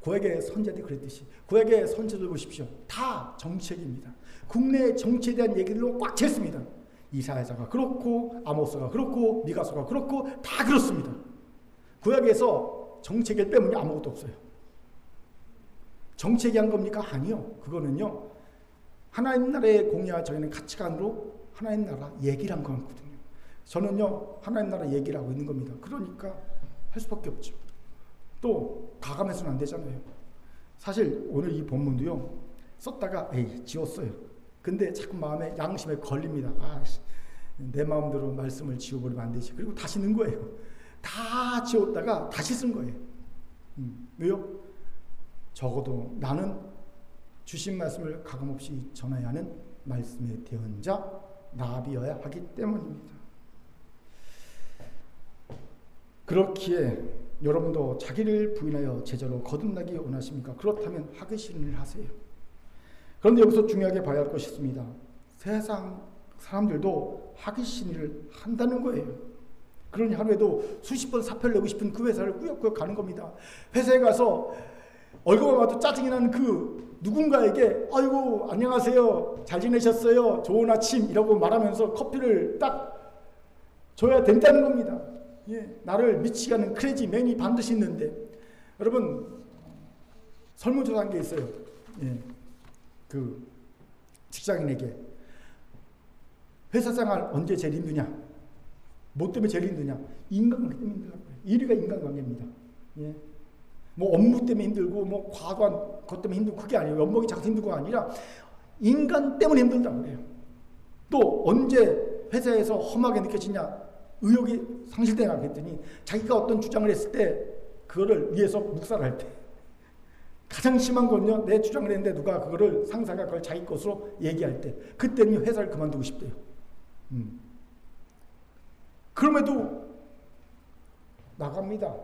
고액의 선지자들이 그랬듯이 고액의 선지자들 보십시오. 다 정책입니다. 국내 정치에 대한 얘기들로 꽉 찼습니다. 이사야자가 그렇고 아모스가 그렇고 미가서가 그렇고 다 그렇습니다. 구약에서 정책에 빼면 아무것도 없어요. 정책이 한 겁니까? 아니요. 그거는요, 하나님 나라의 공의와 정의는 가치관으로 하나님 나라 얘기를 한 거거든요. 저는요, 하나님 나라 얘기를 하고 있는 겁니다. 그러니까 할 수밖에 없죠. 또 가감해서는 안 되잖아요. 사실 오늘 이 본문도요, 썼다가 지웠어요. 근데 자꾸 마음에 양심에 걸립니다. 내 마음대로 말씀을 지워버리면 안 되지. 그리고 다시 넣은 거예요. 다 지웠다가 다시 쓴 거예요. 왜요? 적어도 나는 주신 말씀을 가감없이 전해야 하는 말씀의 대언자 나비여야 하기 때문입니다. 그렇기에 여러분도 자기를 부인하여 제자로 거듭나기 원하십니까? 그렇다면 하기신을 하세요. 그런데 여기서 중요하게 봐야 할 것이 있습니다. 세상 사람들도 하기신을 한다는 거예요. 그러니 하루에도 수십 번 사표를 내고 싶은 그 회사를 꾸역꾸역 가는 겁니다. 회사에 가서 얼굴만 봐도 짜증이 나는 그 누군가에게 아이고 안녕하세요, 잘 지내셨어요, 좋은 아침이라고 말하면서 커피를 딱 줘야 된다는 겁니다. 예, 나를 미치게 하는 크레이지맨이 반드시 있는데, 여러분 설문조사한 게 있어요. 예, 그 직장인에게 회사 생활 언제 제일 힘드냐? 뭐 때문에 제일 힘드냐? 인간관계 때문에 힘들다고 해요. 1위가 인간관계입니다. 예. 뭐 업무 때문에 힘들고 뭐 과도한 것 때문에 힘들고 그게 아니에요. 연봉이 작아서 힘들고가 아니라 인간 때문에 힘들다고 그래요. 또 언제 회사에서 험하게 느껴지냐? 의욕이 상실되나 했더니 자기가 어떤 주장을 했을 때 그거를 위해서 묵살할 때, 가장 심한 건요, 내 주장을 했는데 누가 그거를 상사가 그걸 자기 것으로 얘기할 때, 그때는 회사를 그만두고 싶대요. 그럼에도 나갑니다.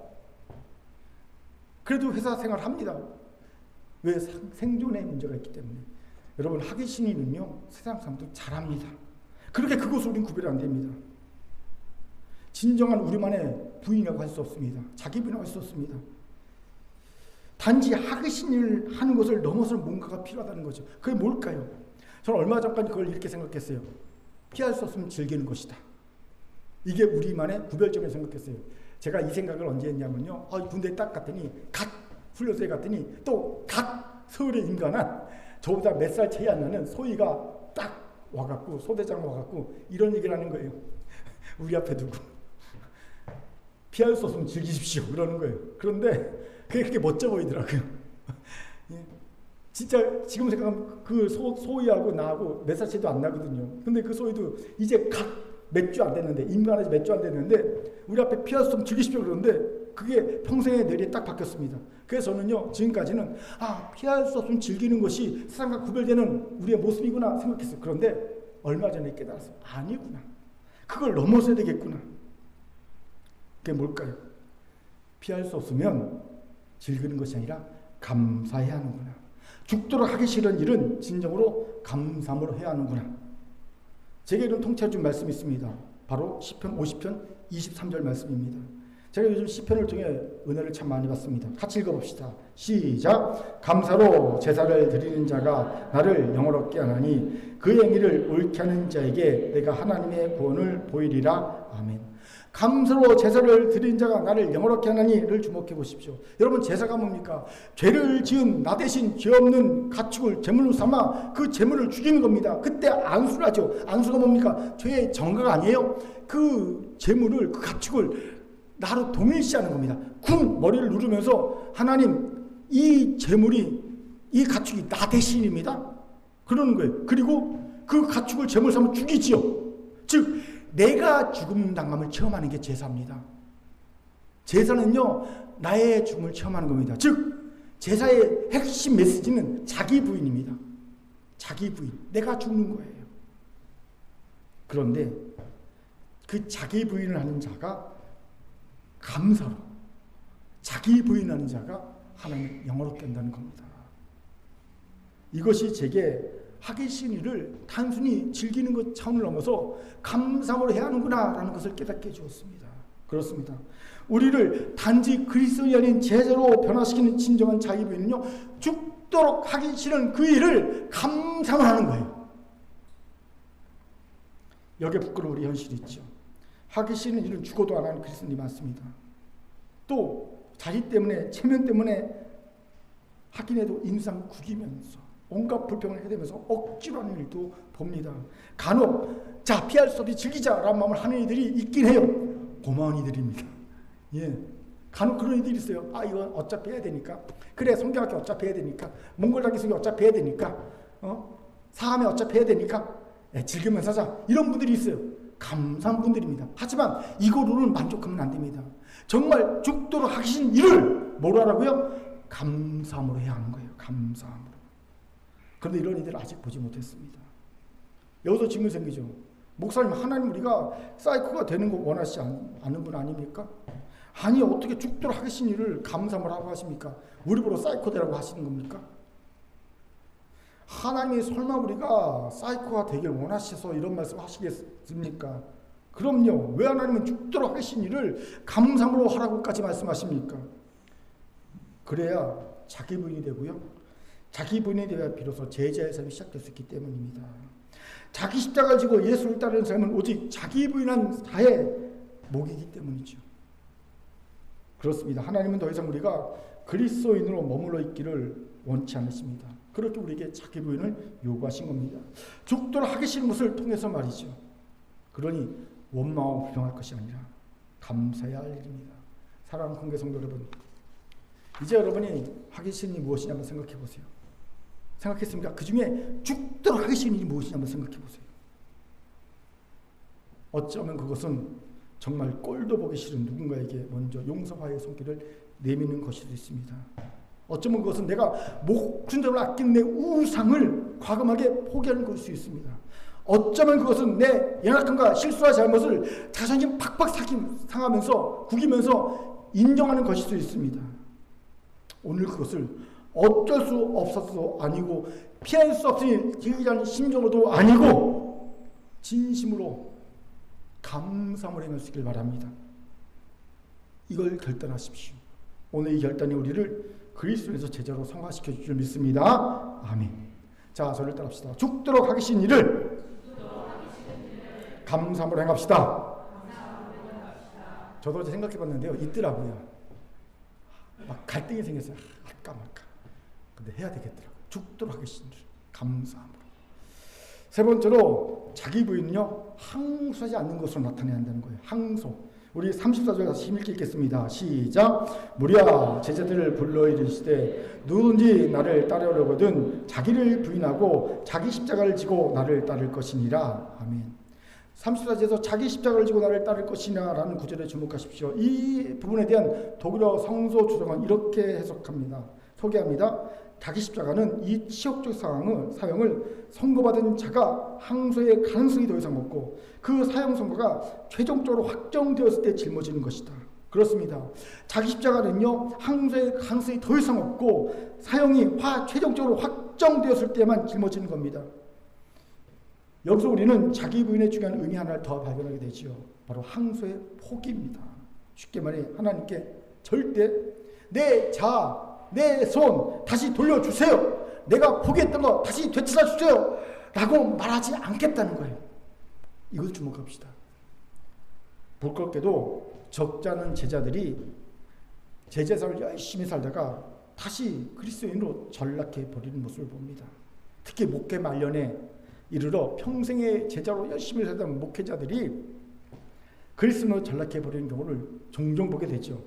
그래도 회사 생활 합니다. 왜? 생존의 문제가 있기 때문에. 여러분, 하기신이는요, 세상 사람도 잘합니다. 그렇게 그것을 우린 구별 안 됩니다. 진정한 우리만의 부인이라고 할 수 없습니다. 자기 부인이라고 할 수 없습니다. 단지 하기신을 하는 것을 넘어서는 뭔가가 필요하다는 거죠. 그게 뭘까요? 저는 얼마 전까지 그걸 이렇게 생각했어요. 피할 수 없으면 즐기는 것이다. 이게 우리만의 구별점을 생각했어요. 제가 이 생각을 언제 했냐면요, 군대에 딱 갔더니, 갓 훈련소에 갔더니 또 갓 서울에 임관한 저보다 몇 살 차이 안 나는 소위가 딱 와갖고, 소대장 와갖고 이런 얘기를 하는 거예요. 우리 앞에 두고 피할 수 없으면 즐기십시오 그러는 거예요. 그런데 그게 그렇게 멋져 보이더라고요. 예. 진짜 지금 생각하면 그 소위하고 나하고 몇 살 차이도 안 나거든요. 근데 그 소위도 이제 갓 몇 주 안 됐는데, 임관한 지 몇 주 안 됐는데 우리 앞에 피할 수 없으면 즐기십시오 그러는데 그게 평생의 내리에 딱 바뀌었습니다. 그래서 저는요, 지금까지는 피할 수 없으면 즐기는 것이 세상과 구별되는 우리의 모습이구나 생각했어요. 그런데 얼마 전에 깨달았어요. 아니구나. 그걸 넘어서야 되겠구나. 그게 뭘까요? 피할 수 없으면 즐기는 것이 아니라 감사해야 하는구나. 죽도록 하기 싫은 일은 진정으로 감사함으로 해야 하는구나. 제게 이런 통찰 준 말씀이 있습니다. 바로 시편 50편 23절 말씀입니다. 제가 요즘 시편을 통해 은혜를 참 많이 받습니다. 같이 읽어봅시다. 시작. 감사로 제사를 드리는 자가 나를 영화롭게 하나니 그 행위를 옳게 하는 자에게 내가 하나님의 구원을 보이리라. 아멘. 감사로 제사를 드리는 자가 나를 영화롭게 하나니를 주목해 보십시오. 여러분, 제사가 뭡니까? 죄를 지은 나 대신 죄 없는 가축을 제물로 삼아 그 제물을 죽이는 겁니다. 그때 안수를 하죠. 안수가 뭡니까? 죄의 정가가 아니에요. 그 제물을, 그 가축을 나로 동일시하는 겁니다. 쿵 머리를 누르면서 하나님, 이 제물이, 이 가축이 나 대신입니다. 그러는 거예요. 그리고 그 가축을 제물 삼아 죽이지요. 즉 내가 죽음 당함을 체험하는 게 제사입니다. 제사는요, 나의 죽음을 체험하는 겁니다. 즉 제사의 핵심 메시지는 자기 부인입니다. 자기 부인, 내가 죽는 거예요. 그런데 그 자기 부인을 하는 자가 감사로 자기 부인하는 자가 하나님을 영화롭게 한다는 겁니다. 이것이 제게 하기 싫은 일을 단순히 즐기는 것 차원을 넘어서 감사함으로 해야 하는구나 라는 것을 깨닫게 해주었습니다. 그렇습니다. 우리를 단지 그리스도인이 아닌 제자로 변화시키는 진정한 자기 부인은요, 죽도록 하기 싫은 그 일을 감사만 하는 거예요. 여기에 부끄러운 우리 현실이 있죠. 하기 싫은 일은 죽어도 안 하는 그리스도인이 많습니다. 또 자식 때문에, 체면 때문에 하긴 해도 인상 구기면서 온갖 불평을 해대면서 억지로 하는 일도 봅니다. 간혹 피할 수 없이 즐기자라는 마음을 하는 이들이 있긴 해요. 고마운 이들입니다. 예, 간혹 그런 이들이 있어요. 이건 어차피 해야 되니까. 그래, 성경학교 어차피 해야 되니까. 몽골 기술이 어차피 해야 되니까. 사함에 어차피 해야 되니까. 즐기면서 하자. 이런 분들이 있어요. 감사한 분들입니다. 하지만 이거로는 만족하면 안 됩니다. 정말 죽도록 하신 일을 뭐로 하라고요? 감사함으로 해야 하는 거예요. 감사함으로. 그런데 이런 이들을 아직 보지 못했습니다. 여기서 질문이 생기죠. 목사님, 하나님 우리가 사이코가 되는 거 원하시지 않는 분 아닙니까? 아니, 어떻게 죽도록 하신 일을 감사함으로 하고 하십니까? 우리 보러 사이코 되라고 하시는 겁니까? 하나님이 설마 우리가 사이코가 되길 원하셔서 이런 말씀 하시겠습니까? 그럼요. 왜 하나님은 죽도록 하신 일을 감사함으로 하라고까지 말씀하십니까? 그래야 자기 부인이 되고요. 자기 부인이 되어야 비로소 제자의 삶이 시작될 수 있기 때문입니다. 자기 십자가를 지고 예수를 따르는 삶은 오직 자기 부인한 자의 목이기 때문이죠. 그렇습니다. 하나님은 더 이상 우리가 그리스도인으로 머물러 있기를 원치 않으십니다. 그렇게 우리에게 자기 부인을 요구하신 겁니다. 죽도록 하기 싫은 것을 통해서 말이죠. 그러니 원망하고 불평할 것이 아니라 감사해야 할 일입니다. 사랑하는 공개 성도 여러분, 이제 여러분이 하기 싫은 일이 무엇이냐 한번 생각해 보세요. 생각했습니까? 그 중에 죽도록 하기 싫은 일이 무엇이냐 한번 생각해 보세요. 어쩌면 그것은 정말 꼴도 보기 싫은 누군가에게 먼저 용서와의 손길을 내미는 것일 수 있습니다. 어쩌면 그것은 내가 목숨대로 아낀 내 우상을 과감하게 포기하는 것일 수 있습니다. 어쩌면 그것은 내 연약함과 실수와 잘못을 자존심 팍팍 상하면서 구기면서 인정하는 것일 수 있습니다. 오늘 그것을 어쩔 수 없어서도 아니고 피할 수 없으니 즐기자는 심정으로도 아니고 진심으로 감사함을 행하시길 바랍니다. 이걸 결단하십시오. 오늘 이 결단이 우리를 그리스도에서 제자로 성화시켜 줄 줄 믿습니다. 아멘. 자, 저를 따라합시다. 죽도록 하기 싫은 일을 감사함으로 행합시다. 저도 생각해 봤는데요. 있더라고요. 막 갈등이 생겼어요. 할까 말까. 근데 해야 되겠더라고요. 죽도록 하기 싫은 일 감사함으로. 세 번째로 자기 부인은요, 항소하지 않는 것으로 나타내야 한다는 거예요. 항소. 우리 34절 다시 힘있게 읽겠습니다. 시작. 무리야 제자들을 불러 이르시되 누구든지 나를 따르려거든 자기를 부인하고 자기 십자가를 지고 나를 따를 것이니라. 아멘. 34절에서 자기 십자가를 지고 나를 따를 것이냐 라는 구절에 주목하십시오. 이 부분에 대한 독일어 성서 주석은 이렇게 해석합니다. 소개합니다. 자기 십자가는 이 치욕적 사형을 선고받은 자가 항소의 가능성이 더 이상 없고 그 사형 선고가 최종적으로 확정되었을 때 짊어지는 것이다. 그렇습니다. 자기 십자가는요, 항소의 가능성이 더 이상 없고 사형이 최종적으로 확정되었을 때만 짊어지는 겁니다. 여기서 우리는 자기 부인의 중요한 의미 하나를 더 발견하게 되지요. 바로 항소의 포기입니다. 쉽게 말해 하나님께 절대 내 손 다시 돌려주세요. 내가 포기했던 거 다시 되찾아 주세요. 라고 말하지 않겠다는 거예요. 이것을 주목합시다. 부끄럽게도 적지 않은 제자들이 제자 삶을 열심히 살다가 다시 그리스도인으로 전락해 버리는 모습을 봅니다. 특히 목회 말년에 이르러 평생의 제자로 열심히 살던 목회자들이 그리스도인으로 전락해 버리는 경우를 종종 보게 되죠.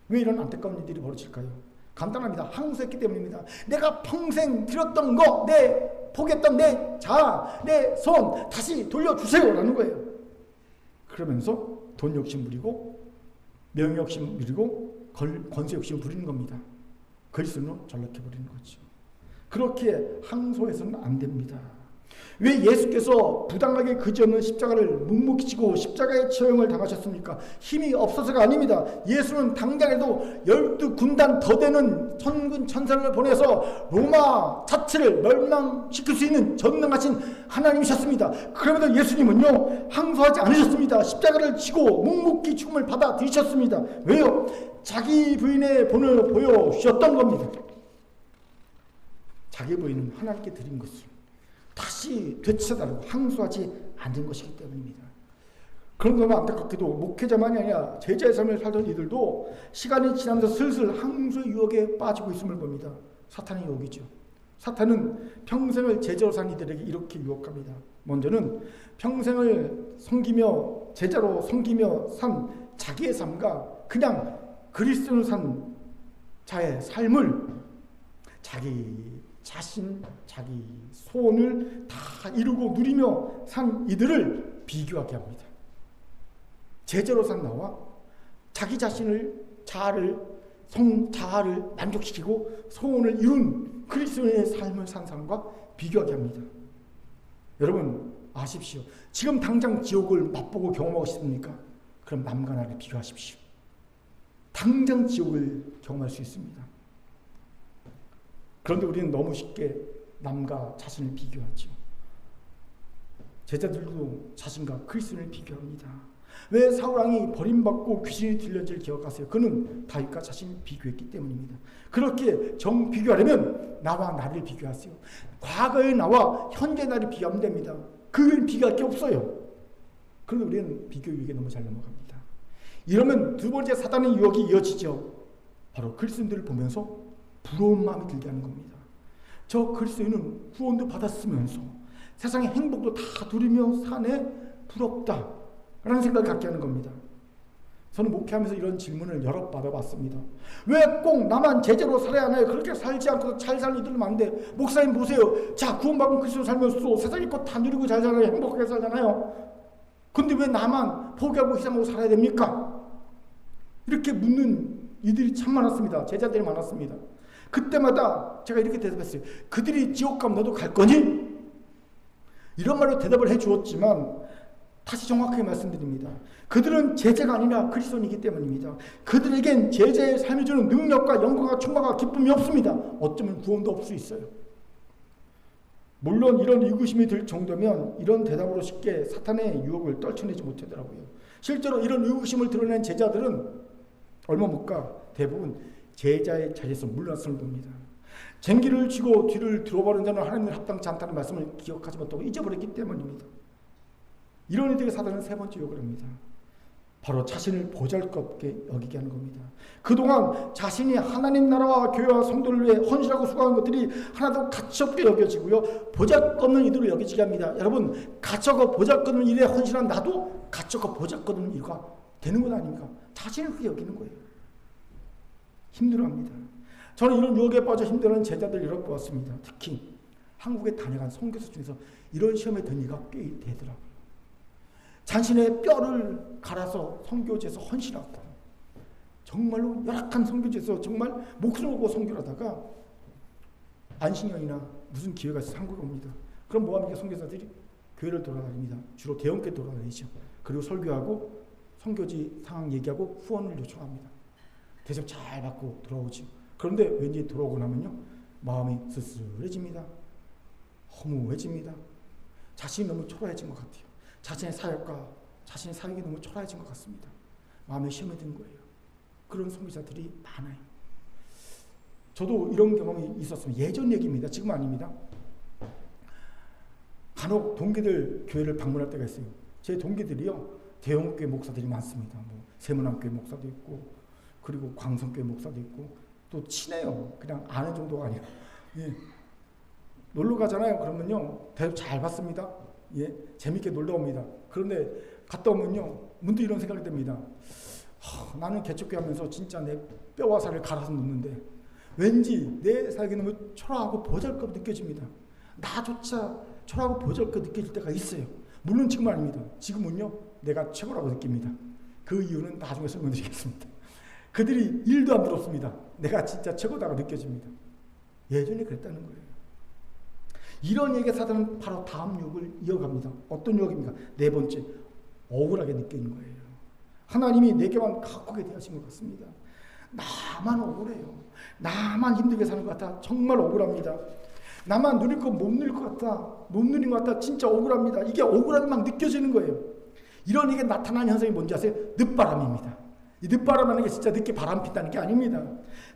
왜 이런 안타까운 일들이 벌어질까요? 간단합니다. 항소했기 때문입니다. 내가 평생 드렸던 거, 포기했던 내 손 다시 돌려주세요 라는 거예요. 그러면서 돈 욕심 부리고 명예 욕심 부리고 권세 욕심 부리는 겁니다. 그리스도로 전락해버리는 거죠. 그렇게 항소해서는 안 됩니다. 왜 예수께서 부당하게 그지없는 십자가를 묵묵히 지고 십자가의 처형을 당하셨습니까? 힘이 없어서가 아닙니다. 예수는 당장에도 12군단 더 되는 천군 천사를 보내서 로마 자체를 멸망시킬 수 있는 전능하신 하나님이셨습니다. 그럼에도 예수님은요, 항소하지 않으셨습니다. 십자가를 지고 묵묵히 죽음을 받아들이셨습니다. 왜요? 자기 부인의 본을 보여주셨던 겁니다. 자기 부인은 하나님께 드린 것을 다시 되찾아달라고 항소하지 않는 것이기 때문입니다. 그런 너무 안타깝게도 목회자만이 아니라 제자의 삶을 살던 이들도 시간이 지나면서 슬슬 항소의 유혹에 빠지고 있음을 봅니다. 사탄의 유혹이죠. 사탄은 평생을 제자로 산 이들에게 이렇게 유혹합니다. 먼저는 평생을 섬기며 제자로 섬기며 산 자기의 삶과 그냥 그리스도를 산 자의 삶을 자기 자신, 자기 소원을 다 이루고 누리며 산 이들을 비교하게 합니다. 제자로 산 나와 자기 자신을, 자아를 만족시키고 소원을 이룬 그리스도의 삶을 산 사람과 비교하게 합니다. 여러분 아십시오. 지금 당장 지옥을 맛보고 경험하고 싶습니까? 그럼 남과 나를 비교하십시오. 당장 지옥을 경험할 수 있습니다. 그런데 우리는 너무 쉽게 남과 자신을 비교하죠. 제자들도 자신과 그리스도를 비교합니다. 왜 사울왕이 버림받고 귀신이 들려질 기억하세요? 그는 다윗과 자신을 비교했기 때문입니다. 그렇게 정 비교하려면 나와 나를 비교하세요. 과거의 나와 현재 나를 비교하면 됩니다. 그걸 비교할 게 없어요. 그런데 우리는 비교 유혹에 너무 잘 넘어갑니다. 이러면 두 번째 사단의 유혹이 이어지죠. 바로 그리스도인들을 보면서 부러운 마음이 들게 하는 겁니다. 저 그리스도인은 구원도 받았으면서 세상의 행복도 다 누리며 사네, 부럽다 라는 생각을 갖게 하는 겁니다. 저는 목회하면서 이런 질문을 여러 받아봤습니다. 왜 꼭 나만 제자로 살아야 하나요? 그렇게 살지 않고 잘 사는 이들은 많은데 목사님 보세요. 자, 구원받은 그리스도 살면서 세상의 것 다 누리고 잘 살아요. 행복하게 살잖아요. 근데 왜 나만 포기하고 희생하고 살아야 됩니까? 이렇게 묻는 이들이 참 많았습니다. 제자들이 많았습니다. 그때마다 제가 이렇게 대답했어요. 그들이 지옥 가면 너도 갈 거니? 이런 말로 대답을 해주었지만 다시 정확하게 말씀드립니다. 그들은 제자가 아니라 그리스도인이기 때문입니다. 그들에겐 제자의 삶이 주는 능력과 영광과 충만과 기쁨이 없습니다. 어쩌면 구원도 없을 수 있어요. 물론 이런 의구심이 들 정도면 이런 대답으로 쉽게 사탄의 유혹을 떨쳐내지 못하더라고요. 실제로 이런 의구심을 드러낸 제자들은 얼마 못 가 대부분 제자의 자리에서 물러났음을 봅니다. 쟁기를 쥐고 뒤를 들어버리는 자는 하나님을 합당치 않다는 말씀을 기억하지 못하고 잊어버렸기 때문입니다. 이런 이들에게 사단은 세 번째 유혹을 합니다. 바로 자신을 보잘것없게 여기게 하는 겁니다. 그동안 자신이 하나님 나라와 교회와 성도를 위해 헌신하고 수고한 것들이 하나도 가치없게 여겨지고요. 보잘것없는 이들을 여기지게 합니다. 여러분, 가치없고 보잘것없는 일에 헌신한 나도 가치없고 보잘것없는 일과 되는 것 아닙니까? 자신을 그렇게 여기는 거예요. 힘들어합니다. 저는 이런 유혹에 빠져 힘들어하는 제자들 여러 보았습니다. 특히 한국에 다녀간 선교사 중에서 이런 시험에 든 이가 꽤 되더라고요. 자신의 뼈를 갈아서 선교지에서 헌신하고 정말로 열악한 선교지에서 정말 목숨을 걸고 선교를 하다가 안식년이나 무슨 기회가 있어서 한국에 옵니다. 그럼 뭐합니까? 선교사들이 교회를 돌아다닙니다. 주로 대형교회 돌아다니죠. 그리고 설교하고 선교지 상황 얘기하고 후원을 요청합니다. 대접 잘 받고 돌아오죠. 그런데 왠지 돌아오고 나면요, 마음이 쓸쓸해집니다. 허무해집니다. 자신이 너무 초라해진 것 같아요. 자신의 사역과 자신의 사역이 너무 초라해진 것 같습니다. 마음에 시험이 든 거예요. 그런 선교사들이 많아요. 저도 이런 경험이 있었습니다. 예전 얘기입니다. 지금 아닙니다. 간혹 동기들 교회를 방문할 때가 있어요. 제 동기들이요, 대형교회 목사들이 많습니다. 뭐 세문안교회 목사도 있고, 그리고 광성교회 목사도 있고, 또 친해요. 그냥 아는 정도가 아니라. 예. 놀러 가잖아요. 그러면요, 대접 잘 받습니다. 예. 재밌게 놀다 옵니다. 그런데 갔다 오면요, 문득 이런 생각이 듭니다. 나는 개척교회 하면서 진짜 내 뼈와 살을 갈아서 놓는데 왠지 내 사역이 너무 초라하고 보잘것 느껴집니다. 나조차 초라하고 보잘것 느껴질 때가 있어요. 물론 지금은 아닙니다. 지금은요, 내가 최고라고 느낍니다. 그 이유는 나중에 설명드리겠습니다. 그들이 일도 안 부럽습니다. 내가 진짜 최고다고 느껴집니다. 예전에 그랬다는 거예요. 이런 얘기에 사단은 바로 다음 유혹을 이어갑니다. 어떤 유혹입니까? 네 번째, 억울하게 느끼는 거예요. 하나님이 내게만 가혹하게 대하신 것 같습니다. 나만 억울해요. 나만 힘들게 사는 것 같아. 정말 억울합니다. 나만 누릴 거 못 누릴 것 같아. 못 누린 것 같아. 진짜 억울합니다. 이게 억울함이 막 느껴지는 거예요. 이런 이게 나타난 현상이 뭔지 아세요? 늦바람입니다. 이 늦바람이라는 게 진짜 늦게 바람 핀다는 게 아닙니다.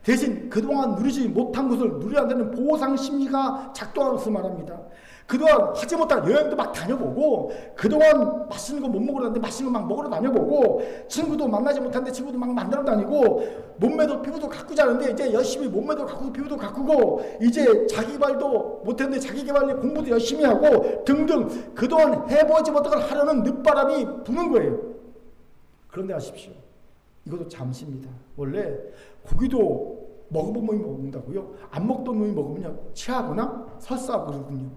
대신 그동안 누리지 못한 것을 누려야 되는 보상 심리가 작동하면서 말합니다. 그동안 하지 못한 여행도 막 다녀보고, 그동안 맛있는 거 못 먹으러 다니는데 맛있는 거 막 먹으러 다녀보고, 친구도 만나지 못했는데 친구도 막 만나러 다니고, 몸매도 피부도 가꾸지 않은데 이제 열심히 몸매도 가꾸고 피부도 가꾸고, 이제 자기 개발도 못했는데 자기 개발 공부도 열심히 하고 등등, 그동안 해보지 못한 걸 하려는 늦바람이 부는 거예요. 그런데 아십시오, 이것도 잠시입니다. 원래 고기도 먹어본 놈이 먹는다고요? 안 먹던 놈이 먹으면요, 취하거나 설사하고 그러거든요.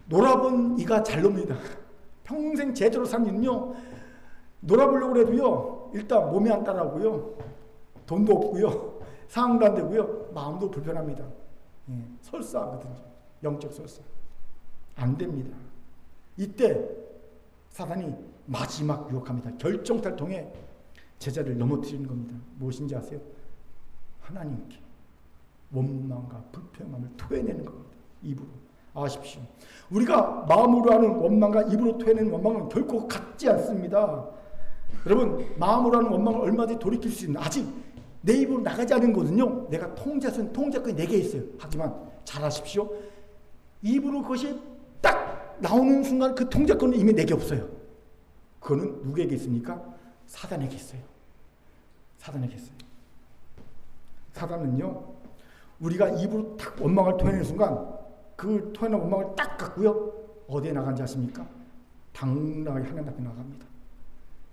놀아본 이가 잘 놉니다. 평생 제대로 산 이는요, 놀아보려고 해도요, 일단 몸이 안 따라오고요, 돈도 없고요, 상황도 안 되고요, 마음도 불편합니다. 예, 설사하거든요. 영적 설사. 안 됩니다. 이때 사단이 마지막 유혹합니다. 결정타를 통해 제자를 넘어뜨리는 겁니다. 무엇인지 아세요? 하나님께 원망과 불평함을 토해내는 겁니다. 입으로. 아십시오. 우리가 마음으로 하는 원망과 입으로 토해내는 원망은 결코 같지 않습니다. 여러분, 마음으로 하는 원망을 얼마든지 돌이킬 수 있는, 아직 내 입으로 나가지 않은 거거든요. 내가 통제권이 내게 있어요. 하지만 잘 아십시오. 입으로 그것이 딱 나오는 순간 그 통제권은 이미 내게 없어요. 그거는 누구에게 있습니까? 사단에게 있어요. 사단에게 있어요. 사단은요, 우리가 입으로 딱 원망을 토해내는 순간 그 토해낸 원망을 딱 갖고요, 어디에 나간지 아십니까? 당당하게 하나님 앞에 나갑니다.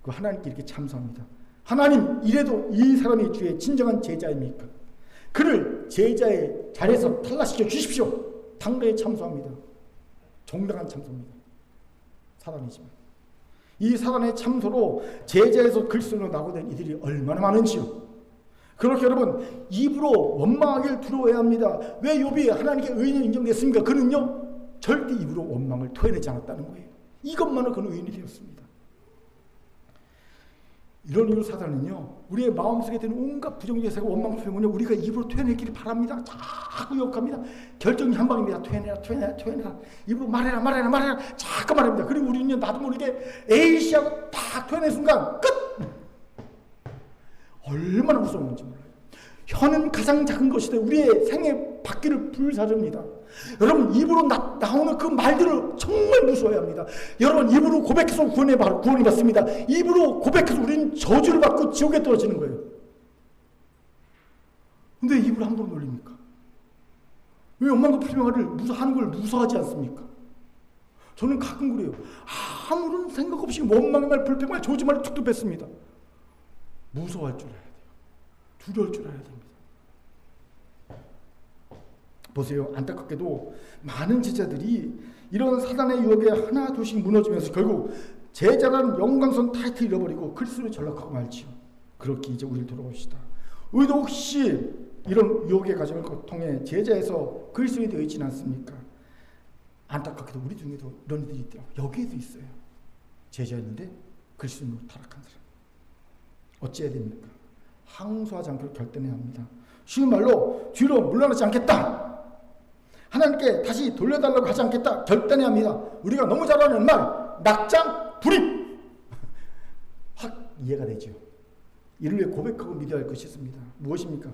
그 하나님께 이렇게 참소합니다. 하나님, 이래도 이 사람이 주의 진정한 제자입니까? 그를 제자의 자리에서 탈락시켜 주십시오. 당당히 참소합니다. 정당한 참소입니다. 사단이지만 이 사단의 참소로 제자에서 그리스도로 나고된 이들이 얼마나 많은지요. 그렇게 여러분, 입으로 원망하기를 두려워해야 합니다. 왜 욥이 하나님께 의인을 인정됐습니까? 그는요, 절대 입으로 원망을 토해내지 않았다는 거예요. 이것만으로 그는 의인이 되었습니다. 이런 이유로 사단은요, 우리의 마음속에 드는 온갖 부정적인 생각, 원망 표현을 우리가 입으로 토해내기를 바랍니다. 자꾸 유혹합니다. 결정이 한 방입니다. 토해내라. 입으로 말해라. 자꾸 말합니다. 그리고 우리는 나도 모르게 에이씨하고 딱 토해낸 순간 끝! 얼마나 무서운지 몰라요. 혀는 가장 작은 것이다. 우리의 생의 바퀴를 불사릅니다. 여러분, 입으로 나오는 그 말들을 정말 무서워해야 합니다. 여러분, 입으로 고백해서 구원이 받습니다. 입으로 고백해서 우리는 저주를 받고 지옥에 떨어지는 거예요. 근데 입으로 함부로 놀립니까? 왜 원망과 불평을 하는 걸 무서워하지 않습니까? 저는 가끔 그래요. 아무런 생각 없이 원망의 말, 불평의 말, 저주말을 툭툭 뱉습니다. 무서워할 줄 알아야 돼요. 두려울 줄 알아야 됩니다. 보세요. 안타깝게도 많은 제자들이 이런 사단의 유혹에 하나 둘씩 무너지면서 결국 제자라는 영광선 타이틀 잃어버리고 그리스도를 전락하고 말지요. 그렇게 이제 우리를 돌아봅시다. 우리도 혹시 이런 유혹의 과정을 통해 제자에서 그리스도인이 되어 있지는 않습니까? 안타깝게도 우리 중에도 이런 이들이 있더라고요. 여기에도 있어요. 제자였는데 그리스도인으로 타락한 사람. 어찌해야 됩니까? 항소하지 않기로 결단해야 합니다. 쉬운 말로 뒤로 물러나지 않겠다. 하나님께 다시 돌려달라고 하지 않겠다. 결단해야 합니다. 우리가 너무 잘 아는 말, 낙장 불입. 확 이해가 되죠. 이를 위해 고백하고 믿어야 할 것이 있습니다. 무엇입니까?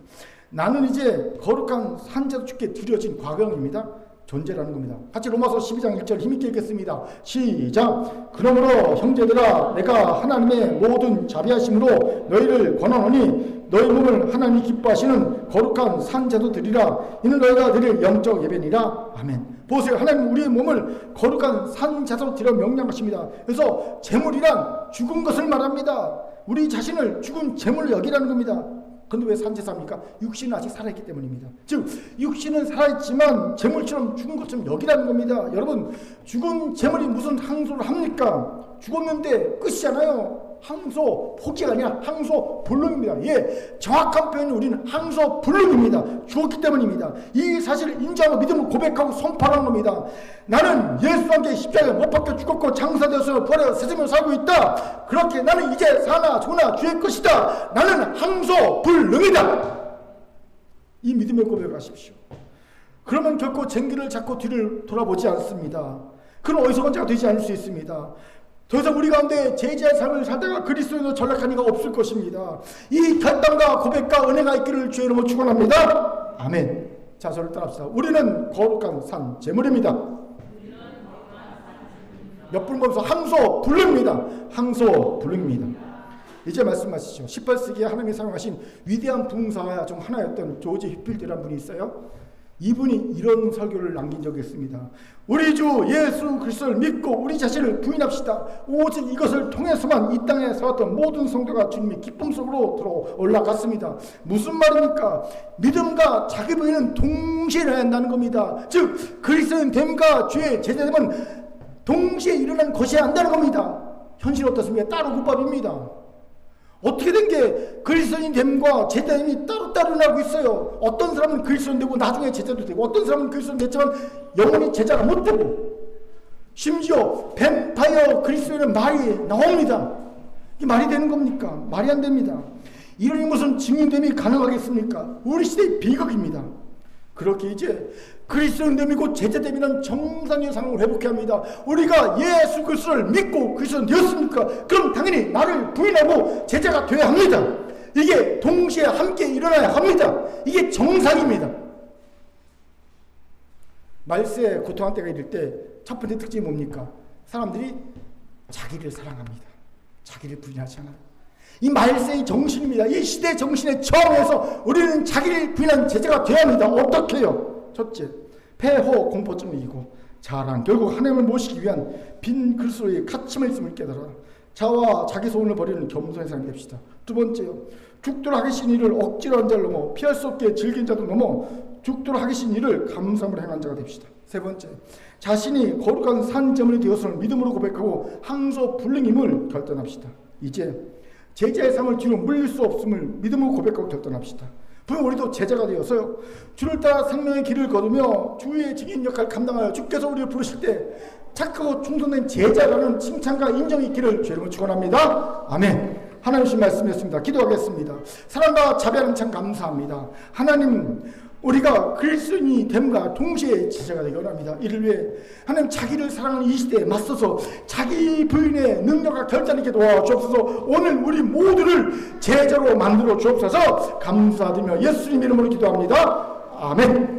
나는 이제 거룩한 산자도 주께 드려진 과거형입니다. 존재라는 겁니다. 같이 로마서 12장 1절 힘있게 읽겠습니다. 시작. 그러므로 형제들아 내가 하나님의 모든 자비하심으로 너희를 권하노니 너희 몸을 하나님이 기뻐하시는 거룩한 산자도 드리라. 이는 너희가 드릴 영적 예배니라. 아멘. 보세요. 하나님 우리의 몸을 거룩한 산자도 드려 명령하십니다. 그래서 재물이란 죽은 것을 말합니다. 우리 자신을 죽은 재물을 여기라는 겁니다. 그런데 왜 산제사입니까? 육신은 아직 살아있기 때문입니다. 즉 육신은 살아있지만 재물처럼 죽은 것처럼 여기라는 겁니다. 여러분 죽은 재물이 무슨 항소를 합니까? 죽었는데 끝이잖아요. 항소 포기가 아니라 항소 불능입니다. 예, 정확한 표현이 우리는 항소 불능입니다. 죽었기 때문입니다. 이 사실을 인정하고 믿음을 고백하고 선포하는 겁니다. 나는 예수와 함께 십자가에 못 박혀 죽었고 장사되어서 부활하여 세상을 살고 있다. 그렇게 나는 이제 사나 죽으나 주의 것이다. 나는 항소 불능이다. 이 믿음의 고백을 하십시오. 그러면 결코 쟁기를 잡고 뒤를 돌아보지 않습니다. 그런 어리석은 자가 되지 않을 수 있습니다. 더 이상 우리 가운데 제자의 삶을 살다가 그리스도인으로 전락한 이가 없을 것입니다. 이 결단과 고백과 은혜가 있기를 주의 이름으로 축원합니다. 아멘. 자, 저를 따라합시다. 우리는 거룩한 산 제물입니다. 옆분 보면서 항소 불능입니다. 항소 불능입니다. 이제 말씀하시죠. 18세기에 하나님이 사용하신 위대한 부흥사 중 하나였던 조지 휘필드라는 분이 있어요. 이분이 이런 설교를 남긴 적이 있습니다. 우리 주 예수 그리스도를 믿고 우리 자신을 부인합시다. 오직 이것을 통해서만 이 땅에 살았던 모든 성도가 주님의 기쁨 속으로 들어 올라갔습니다. 무슨 말입니까? 믿음과 자기 부인은 동시에 일어나야 한다는 겁니다. 즉 그리스도인 됨과 주의 제자됨은 동시에 일어나는 것이어야 한다는 겁니다. 현실은 어떻습니까? 따로 국밥입니다. 어떻게 된 게 그리스도인 됨과 제자됨이 따로따로 일어나고 있어요. 어떤 사람은 그리스도인 되고 나중에 제자도 되고 어떤 사람은 그리스도인 됐지만 영원히 제자가 못 되고 심지어 뱀파이어 그리스도인은 말이 나옵니다. 이게 말이 되는 겁니까? 말이 안 됩니다. 이러니 무슨 증인됨이 가능하겠습니까? 우리 시대의 비극입니다. 그렇게 이제 그리스도인됨이고 제자됨이라는 정상의 상황을 회복해야 합니다. 우리가 예수 그리스도를 믿고 그리스도인 되었습니까? 그럼 당연히 나를 부인하고 제자가 되어야 합니다. 이게 동시에 함께 일어나야 합니다. 이게 정상입니다. 말세에 고통한 때가 이를 때 첫 번째 특징이 뭡니까? 사람들이 자기를 사랑합니다. 자기를 부인하지 않아요. 이 말세의 정신입니다. 이 시대 정신의 처음에서 우리는 자기를 부인한 제자가 되어야 합니다. 어떻게 해요? 첫째, 폐호 공포증을 이기고 자랑, 결국 하나님을 모시기 위한 빈 그릇으로의 갇힘을 있음을 깨달아 자와 자기 소원을 버리는 겸손한 사람이 됩시다. 두 번째요, 죽도록 하기 싫은 일을 억지로 한 자를 넘어 피할 수 없게 즐긴 자도 넘어 죽도록 하기 싫은 일을 감사함으로 행한 자가 됩시다. 세 번째, 자신이 거룩한 산제물이 되었음을 믿음으로 고백하고 항소 불능임을 결단합시다. 이제 제자의 삶을 뒤로 물릴 수 없음을 믿음으로 고백하고 결단합시다. 분명 우리도 제자가 되어서요, 주를 따라 생명의 길을 걸으며 주의 증인 역할을 감당하여 주께서 우리를 부르실 때 착하고 충성된 제자라는 칭찬과 인정이 있기를 주의 이름으로 축원합니다. 아멘. 하나님 주신 말씀이었습니다. 기도하겠습니다. 사랑과 자비하는 참 감사합니다. 하나님, 우리가 그리스도인이 됨과 동시에 제자가 되기 원합니다. 이를 위해 하나님 자기를 사랑하는 이 시대에 맞서서 자기 부인의 능력과 결단이 있게 도와주옵소서. 오늘 우리 모두를 제자로 만들어 주옵소서. 감사드리며 예수님 이름으로 기도합니다. 아멘.